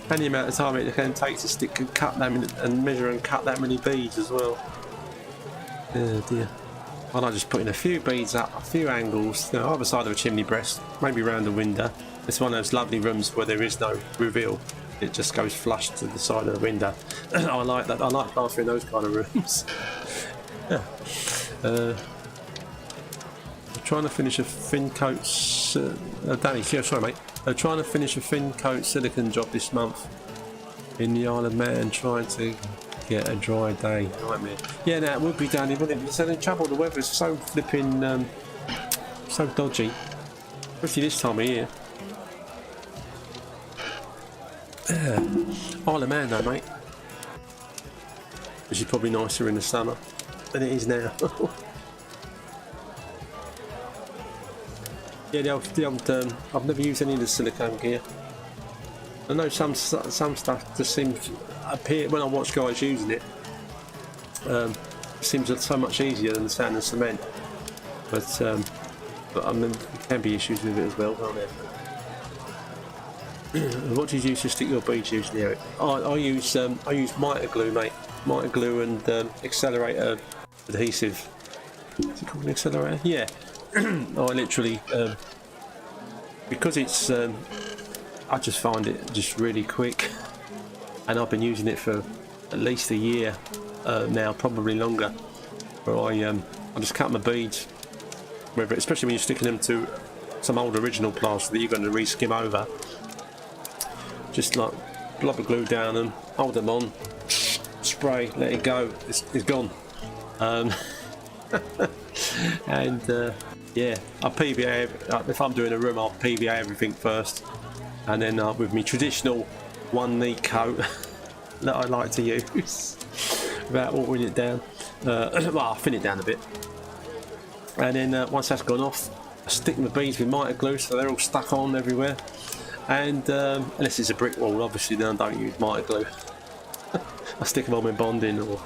And the amount of time it can take to stick and cut them and measure and cut that many beads as well. Oh dear. I like just putting a few beads up, a few angles, either side of a chimney breast, maybe around the window. It's one of those lovely rooms where there is no reveal. It just goes flush to the side of the window. I like that. I like plastering those kind of rooms. Yeah. Trying to finish a thin coat. Danny, yeah, sorry, mate. Trying to finish a thin coat silicone job this month in the Isle of Man. Trying to get a dry day. Nightmare. Yeah, no, it would be, Danny, wouldn't it? It's in trouble. The weather's so flipping, so dodgy, especially this time of year. Isle of Man, though, mate. Which is probably nicer in the summer than it is now. Yeah, the old I've never used any of the silicone gear. I know some stuff just seems appear when I watch guys using it. It seems so much easier than sand and cement, but I mean, there can be issues with it as well, can't there? What do you use to stick your beads usually, Eric? I use mitre glue, mate. Mitre glue and accelerator adhesive. Is it called an accelerator? Yeah. I literally, because it's, I just find it just really quick, and I've been using it for at least a year now, probably longer. Where I just cut my beads, especially when you're sticking them to some old original plaster that you're going to re-skim over. Just like blob of glue down them, hold them on, spray, let it go. It's gone. And yeah, I PVA, if I'm doing a room, I'll PVA everything first, and then with my traditional one knee coat that I like to use without watering it down. Well, I'll thin it down a bit, and then once that's gone off, I stick my beads with mitre glue so they're all stuck on everywhere, and unless it's a brick wall, obviously then I don't use mitre glue. I stick them on with bonding or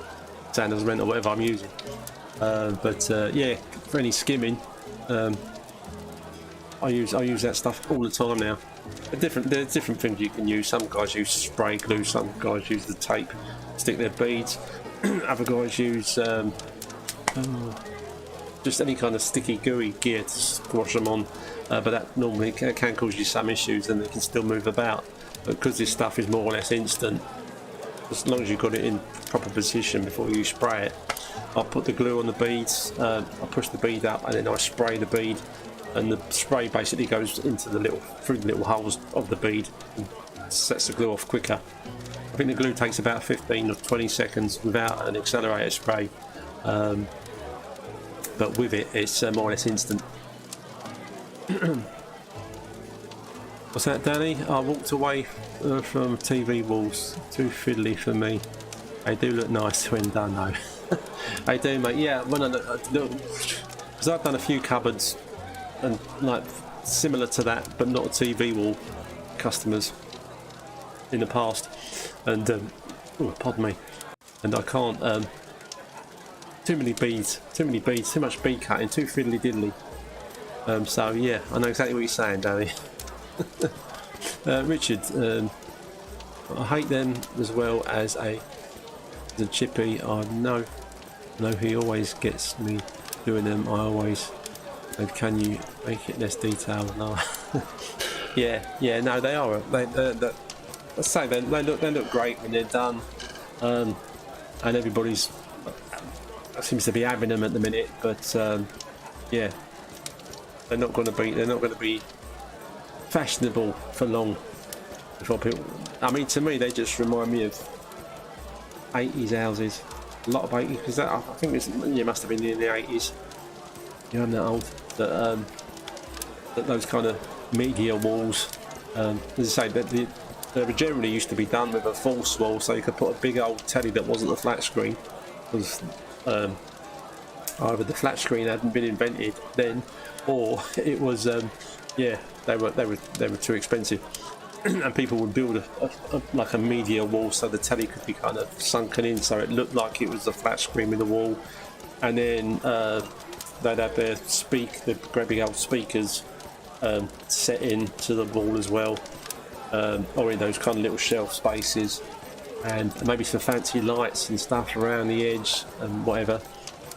sanders rent or whatever I'm using. Yeah, for any skimming, I use that stuff all the time now. There's different things you can use. Some guys use spray glue, some guys use the tape, stick their beads. Other guys use just any kind of sticky, gooey gear to squash them on. But that normally can cause you some issues, and they can still move about. But because this stuff is more or less instant, as long as you've got it in proper position before you spray it, I'll put the glue on the beads, I push the bead up, and then I spray the bead, and the spray basically goes into through the little holes of the bead and sets the glue off quicker. I think the glue takes about 15 or 20 seconds without an accelerator spray, but with it, it's more or less instant. What's that, Danny? I walked away from TV walls. Too fiddly for me. They do look nice when done, though. They do, mate. Yeah, when I look, because I've done a few cupboards and like similar to that, but not a TV wall customers in the past, and oh, pardon me, and I can't. Too many beads, too much bead cutting, too fiddly diddly. So yeah, I know exactly what you're saying, Danny. Richard, I hate them as well as the chippy. I know he always gets me doing them. I always. And can you make it less detailed? No. yeah. No, they are. Let's say they look great when they're done, and everybody's seems to be having them at the minute. But yeah, they're not going to be fashionable for long before people. I mean, to me, they just remind me of 80s houses. A lot of 80s, because I think it must have been in the 80s. Yeah, I'm that old. That those kind of media walls. As I say, they generally used to be done with a false wall, so you could put a big old telly that wasn't a flat screen. Because either the flat screen hadn't been invented then, or it was yeah, they were too expensive. And people would build like a media wall so the telly could be kind of sunken in, so it looked like it was a flat screen with a wall, and then they'd have the great big old speakers set into the wall as well, or in those kind of little shelf spaces, and maybe some fancy lights and stuff around the edge and whatever.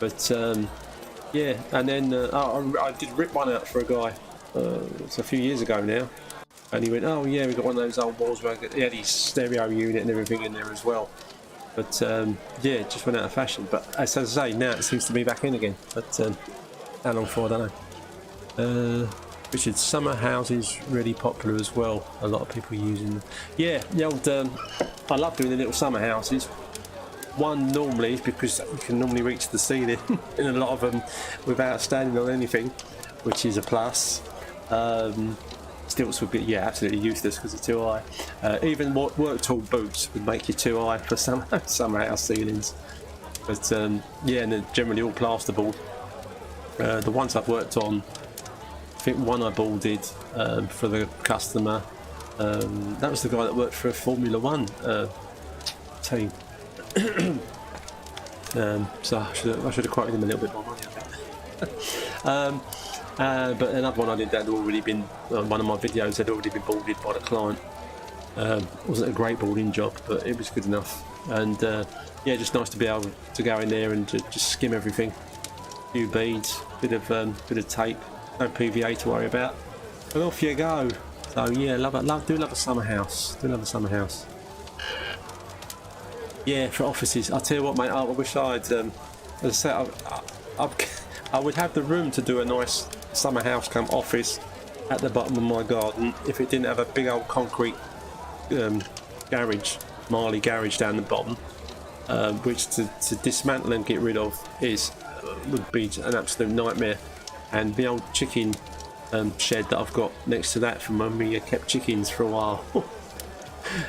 But yeah, and then I did rip one out for a guy. It's a few years ago now, and he went, "Oh yeah, we got one of those old walls where he had his stereo unit and everything in there as well." But yeah, it just went out of fashion. But as I say, now it seems to be back in again. But how long for, I don't know. Richard, summer houses really popular as well. A lot of people using them. Yeah, the old. I love doing the little summer houses. One normally is because you can normally reach the ceiling in a lot of them without standing on anything, which is a plus. Stilts would be, yeah, absolutely useless because they're too high. Even work tool boots would make you too high for some house ceilings. But yeah, and they're generally all plasterboard. The ones I've worked on, I think one I boarded for the customer. That was the guy that worked for a Formula One team. So I should have quoted him a little bit more money, I think. But another one I did that had already been, one of my videos had already been boarded by the client. Wasn't a great boarding job, but it was good enough. And yeah, just nice to be able to go in there and to just skim everything. A few beads, bit of tape, no PVA to worry about, and off you go. So yeah, do love a summer house. Yeah, for offices. I'll tell you what, mate. I wish I'd, as I say, I would have the room to do a nice summer house come office at the bottom of my garden if it didn't have a big old concrete garage, Marley garage down the bottom, which to dismantle and get rid of would be an absolute nightmare. And the old chicken shed that I've got next to that from when we kept chickens for a while.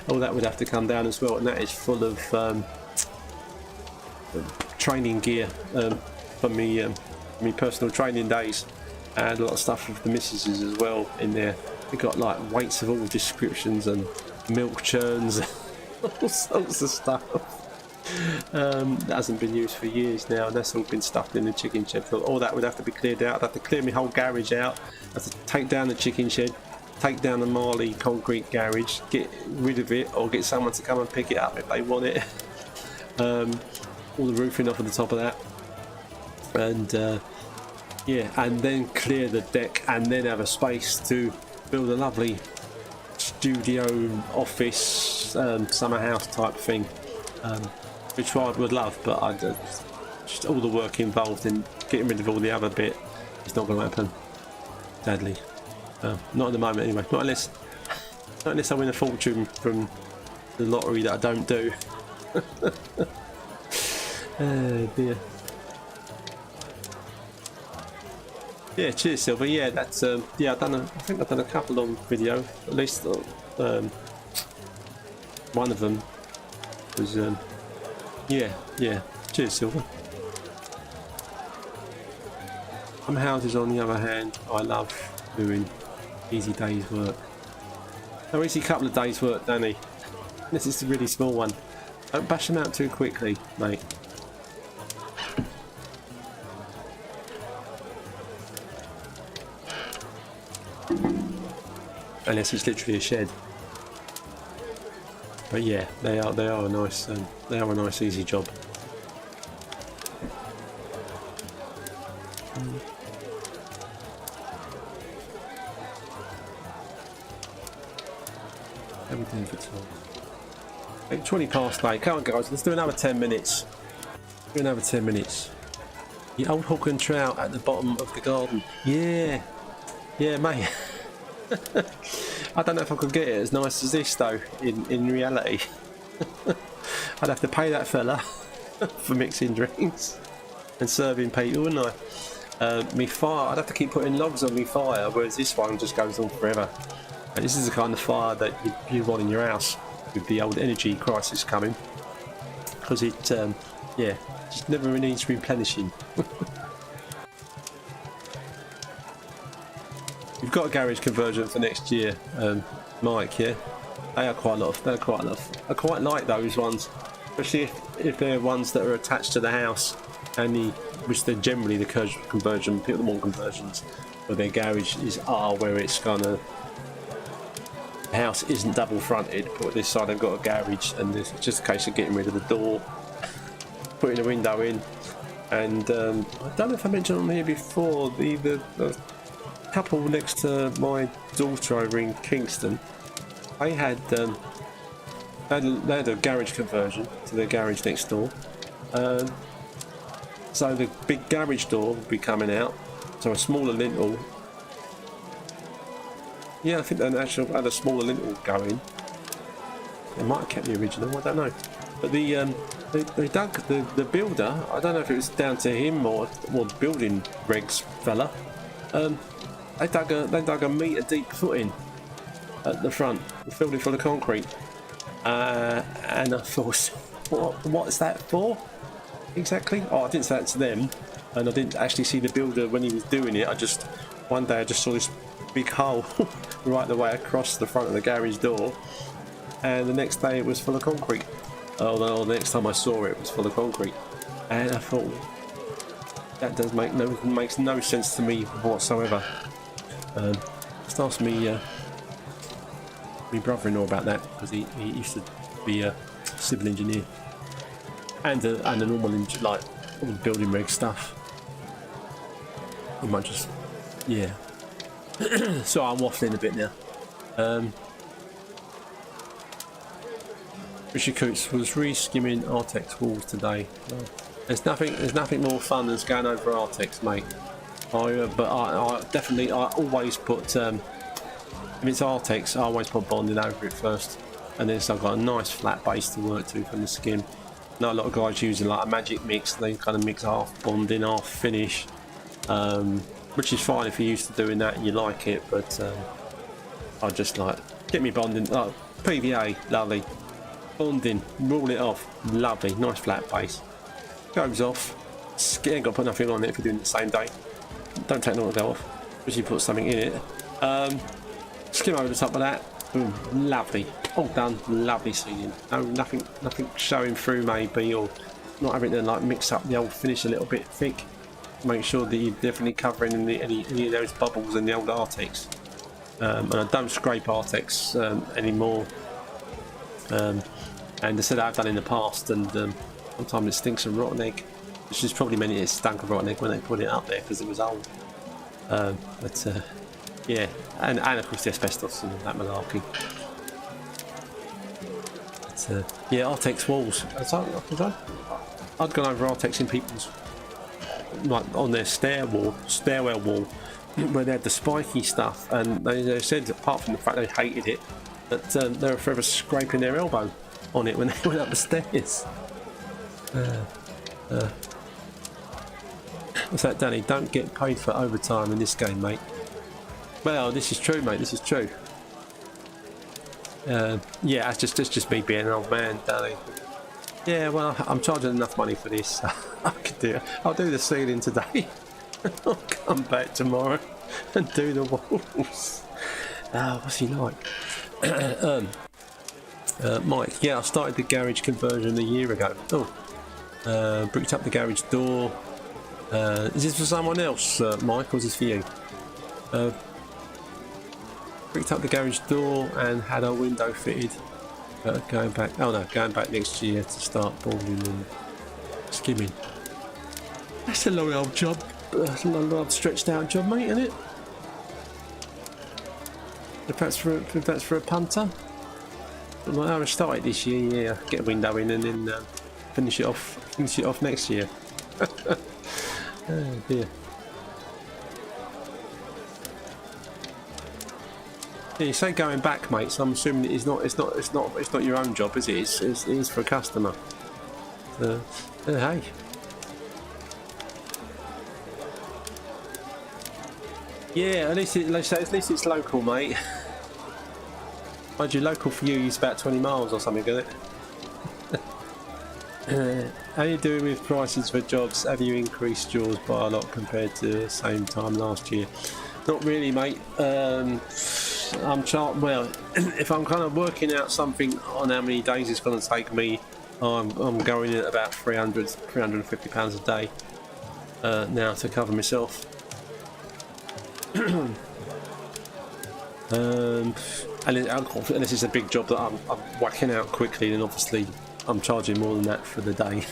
All that would have to come down as well, and that is full of training gear for me personal training days, and a lot of stuff with the missuses as well in there. We've got like weights of all descriptions and milk churns, all sorts of stuff. That hasn't been used for years now, and that's all been stuffed in the chicken shed. So all that would have to be cleared out. I'd have to clear my whole garage out. I'd have to take down the chicken shed, take down the Marley concrete garage, get rid of it, or get someone to come and pick it up if they want it. All the roofing off of the top of that, and yeah, and then clear the deck, and then have a space to build a lovely studio, office, summer house type thing, which I would love, but I just all the work involved in getting rid of all the other bit is not going to happen, sadly. Not at the moment anyway, not unless I win a fortune from the lottery that I don't do. Oh dear. Yeah, cheers Silver. Yeah, that's yeah, I think I've done a couple on video, at least one of them was yeah, cheers Silver. Some houses on the other hand I love doing easy days work. No, easy couple of days work, Danny. This is a really small one. Don't bash them out too quickly, mate. Unless it's literally a shed. But yeah, they are a nice easy job. Everything for 12. 20 past 8. Come on guys, let's do another 10 minutes. Do another 10 minutes. The old hook and trout at the bottom of the garden. Yeah. Yeah, mate. I don't know if I could get it as nice as this though, in reality. I'd have to pay that fella for mixing drinks and serving people, wouldn't I? Me fire, I'd have to keep putting logs on me fire, whereas this one just goes on forever. And this is the kind of fire that you want in your house with the old energy crisis coming, because it yeah, just never needs replenishing. We've got a garage conversion for next year, Mike. Yeah, they are quite a lot. They're quite a lot. I quite like those ones, especially if they're ones that are attached to the house, and which they're generally the conversion. People want conversions where their garage are where it's gonna. The house isn't double fronted, but this side they've got a garage, and it's just a case of getting rid of the door, putting a window in, and I don't know if I mentioned on here before the couple next to my daughter over in Kingston, they had a garage conversion to their garage next door, so the big garage door would be coming out, so a smaller lintel. Yeah, I think they actually had a smaller lintel going. They might have kept the original, I don't know. But they dug the builder. I don't know if it was down to him or the building regs fella. They dug a metre deep footing at the front, filled it full of concrete, and I thought, what is that for exactly? Oh, I didn't say that to them, and I didn't actually see the builder when he was doing it. One day I just saw this big hole right the way across the front of the garage door, and the next day it was full of concrete. Although the next time I saw it, it was full of concrete, and I thought that makes no sense to me whatsoever. Just ask me my brother-in-law about that, because he used to be a civil engineer and a normal like all the building reg stuff. You might just so I'm waffling a bit now. Richard Coots was re-skimming Artex walls today. There's nothing more fun than going over Artex, mate. I always put if it's Artex, I always put bonding over it first, and then so I've got a nice flat base to work to from the skim. Now a lot of guys using like a magic mix, they kind of mix half bonding, half finish, which is fine if you're used to doing that and you like it, but I just like get me bonding. Oh, PVA, lovely. Bonding, rule it off, lovely, nice flat base. Goes off. Ain't got to put nothing on it if you're doing it the same day. Don't take nothing off, because you put something in it. skim over the top of that. Boom, lovely, all done, lovely sealing. No, nothing showing through maybe, or not having to like mix up the old finish a little bit thick. Make sure that you're definitely covering any of those bubbles in the old Arctics. And I don't scrape Arctics anymore. And I said I've done in the past, and sometimes it stinks of rotten egg, which is probably meant it stunk of rotten egg when they put it up there because it was old. Yeah, and of course the asbestos and that malarkey. But, yeah, Artex walls. I'd gone over Artex in people's, like on their stairwell wall, where they had the spiky stuff, and they said, apart from the fact they hated it, that they were forever scraping their elbow on it when they went up the stairs. What's that, Danny? Don't get paid for overtime in this game, mate. Well, this is true, mate. This is true. Yeah, that's just me being an old man, Danny. Yeah, well, I'm charging enough money for this. I could do it. I'll do the ceiling today. I'll come back tomorrow and do the walls. What's he like? Mike, yeah, I started the garage conversion a year ago. Bricked up the garage door. Is this for someone else, Mike, or is this for you? Bricked up the garage door and had a window fitted. Going back next year to start boarding and skimming. That's a long old job. That's a long old stretched out job, mate, isn't it? If that's for a punter. Well, I started this year, yeah. Get a window in and then finish it off next year. Oh dear. Yeah, you say going back, mate. So I'm assuming it's not your own job, is it? It is for a customer. Hey. Yeah, at least it's local, mate. Mind you, local for you is about 20 miles or something, isn't it? How are you doing with prices for jobs? Have you increased yours by a lot compared to the same time last year? Not really, mate. Well, if I'm kind of working out something on how many days it's going to take me, I'm going in at about 350 pounds a day now to cover myself. Unless it's a big job that I'm whacking out quickly, then obviously I'm charging more than that for the day.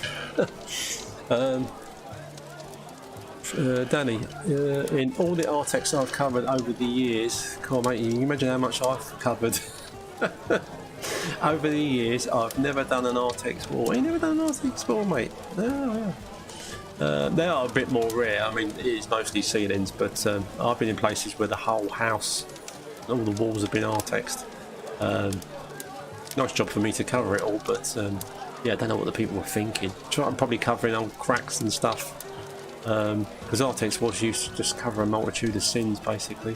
Danny, in all the Artex I've covered over the years, come on mate, you can imagine how much I've covered. Over the years, I've never done an Artex wall. You never done an Artex wall, mate? No. They are a bit more rare. I mean, it is mostly ceilings, but I've been in places where the whole house, all the walls have been Artexed. Nice job for me to cover it all, but yeah, I don't know what the people were thinking. I'm probably covering old cracks and stuff. Because Artex was used to just cover a multitude of sins, basically.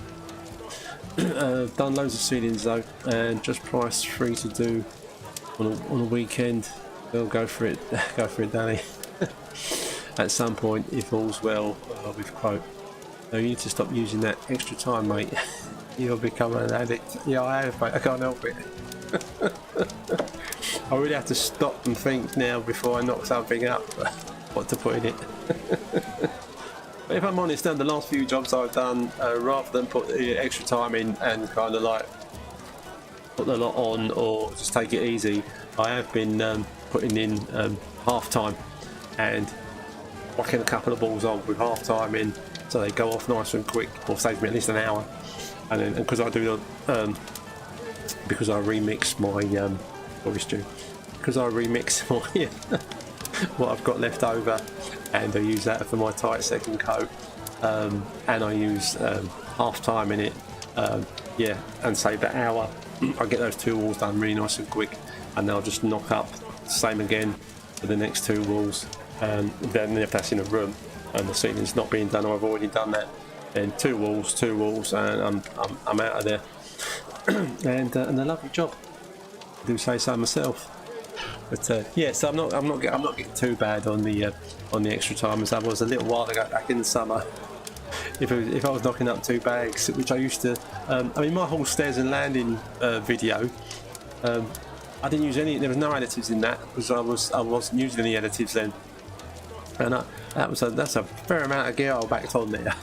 Done loads of ceilings though, and just priced free to do on a weekend. They'll go for it, Danny. At some point, if all's well with quote. No, you need to stop using that extra time, mate. You'll become an addict. Yeah, I have, mate. I can't help it. I really have to stop and think now before I knock something up. What to put in it. But if I'm honest, the last few jobs I've done, rather than put the extra time in and kind of like put a lot on or just take it easy, I have been putting in half time and whacking a couple of balls on with half time in, so they go off nice and quick, or saves me at least an hour. And then because I do because I remix my my what I've got left over, and I use that for my tight second coat, and I use half time in it, yeah, and save that hour. I get those two walls done really nice and quick, and then I'll just knock up the same again for the next two walls. Then if that's in a room and the ceiling's not being done, or I've already done that, then two walls, and I'm out of there. and a lovely job. I do say so myself. But yeah, so I'm not getting too bad on the extra time as I was a little while ago back in the summer. if I was knocking up 2 bags, which I used to. I mean, my whole stairs and landing video, I didn't use any. There was no additives in that because I wasn't using any additives then, and that's a fair amount of gear I backed on there.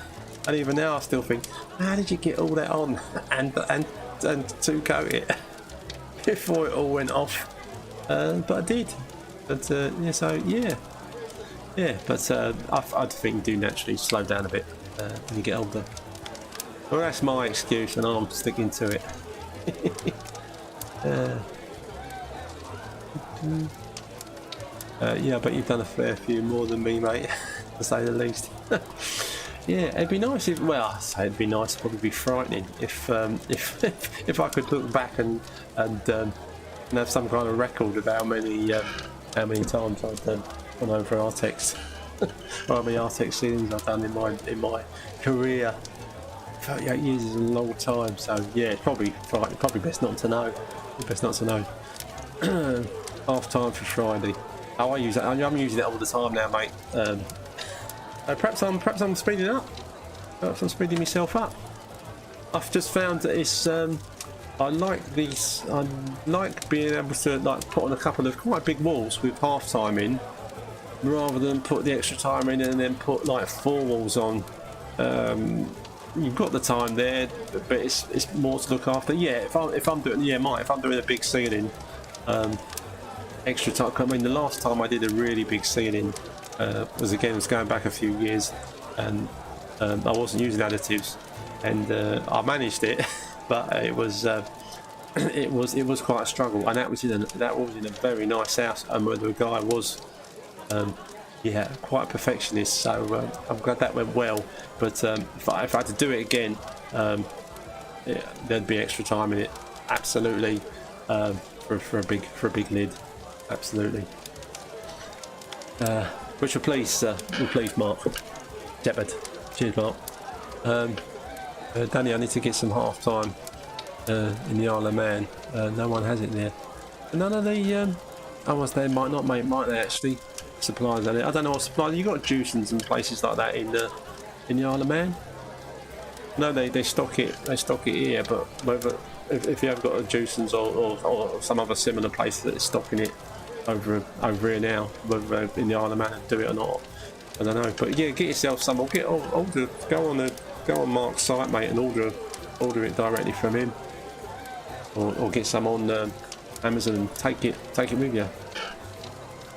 And even now, I still think, how did you get all that on and to coat it before it all went off? But I did. But yeah, so yeah. But I think you do naturally slow down a bit when you get older. Well, that's my excuse, and I'm sticking to it. Yeah, but you've done a fair few more than me, mate, to say the least. Yeah, it'd be nice if. Well, I say it'd be nice. It'd probably be frightening if I could look back and have some kind of record of how many times I've gone over Artex, or how many Artex ceilings I've done in my career. 38 years is a long time, so yeah, it's probably best not to know. Best not to know. Half time for Friday. Oh, I use that. I'm using it all the time now, mate. Perhaps I'm speeding up. Perhaps I'm speeding myself up. I've just found that it's. I like these. I like being able to put on a couple of quite big walls with half time in, rather than put the extra time in and then put 4 walls on. You've got the time there, but it's more to look after. Yeah, if I'm doing a big ceiling, extra time. I mean, the last time I did a really big ceiling was going back a few years, and I wasn't using additives, and I managed it, but it was quite a struggle, and that was in a very nice house, and where the guy was. Quite a perfectionist, so I'm glad that went well. But if I had to do it again, there'd be extra time in it, absolutely, for a big lid, absolutely. Which will please Mark Shepard. Cheers, Mark. Danny, I need to get some half time in the Isle of Man. No one has it there. None of the they might not, mate. Might they actually? Supplies on it. I don't know what supplies. You got juicings and places like that in the Isle of Man. No, they stock it. They stock it here, but whether if you have got a juicings or some other similar place that is stocking it over here now, whether in the Isle of Man and do it or not, I don't know. But yeah, get yourself some. Or go on Mark's site, mate, and order it directly from him, or get some on Amazon and take it with you.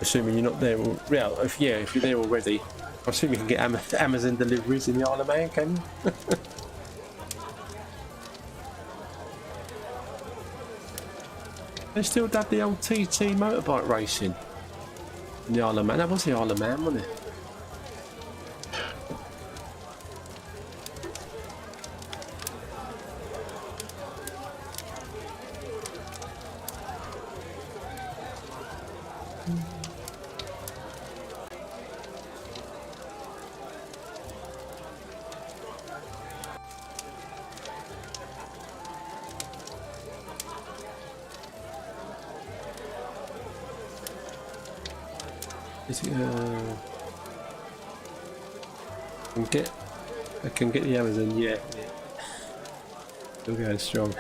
Assuming you're not there, if you're there already, I assume you can get Amazon deliveries in the Isle of Man, can you? They still did the old TT motorbike racing in the Isle of Man. That was the Isle of Man, wasn't it? I can get the Amazon, yeah. Still going strong.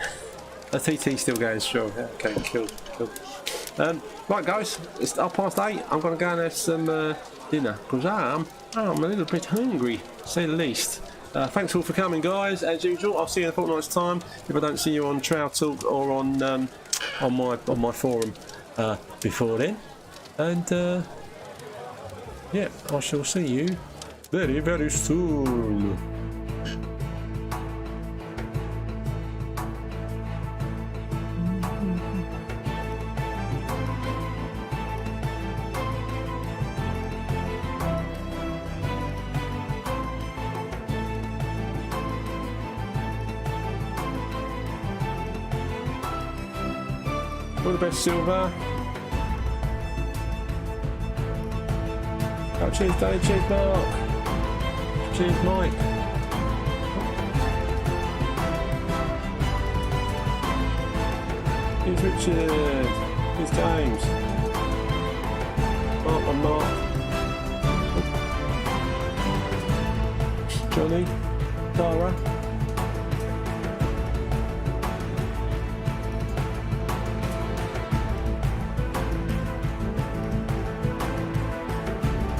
The TT still going strong. Okay, cool. Right, guys, it's 8:30. I'm going to go and have some dinner because I'm a little bit hungry, to say the least. Thanks all for coming, guys. As usual, I'll see you in a fortnight's time. If I don't see you on Trail Talk or on my forum before then, and yeah, I shall see you very, very soon. All the best, Silver. Oh, cheers, Dave. Cheers, Mark. Cheers, Mike. Here's Richard. Here's James. Mark and Mark. Johnny. Tara.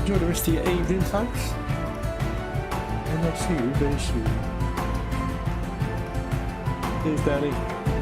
Enjoy the rest of your evening, folks. And I'll see you very soon. Cheers, Danny.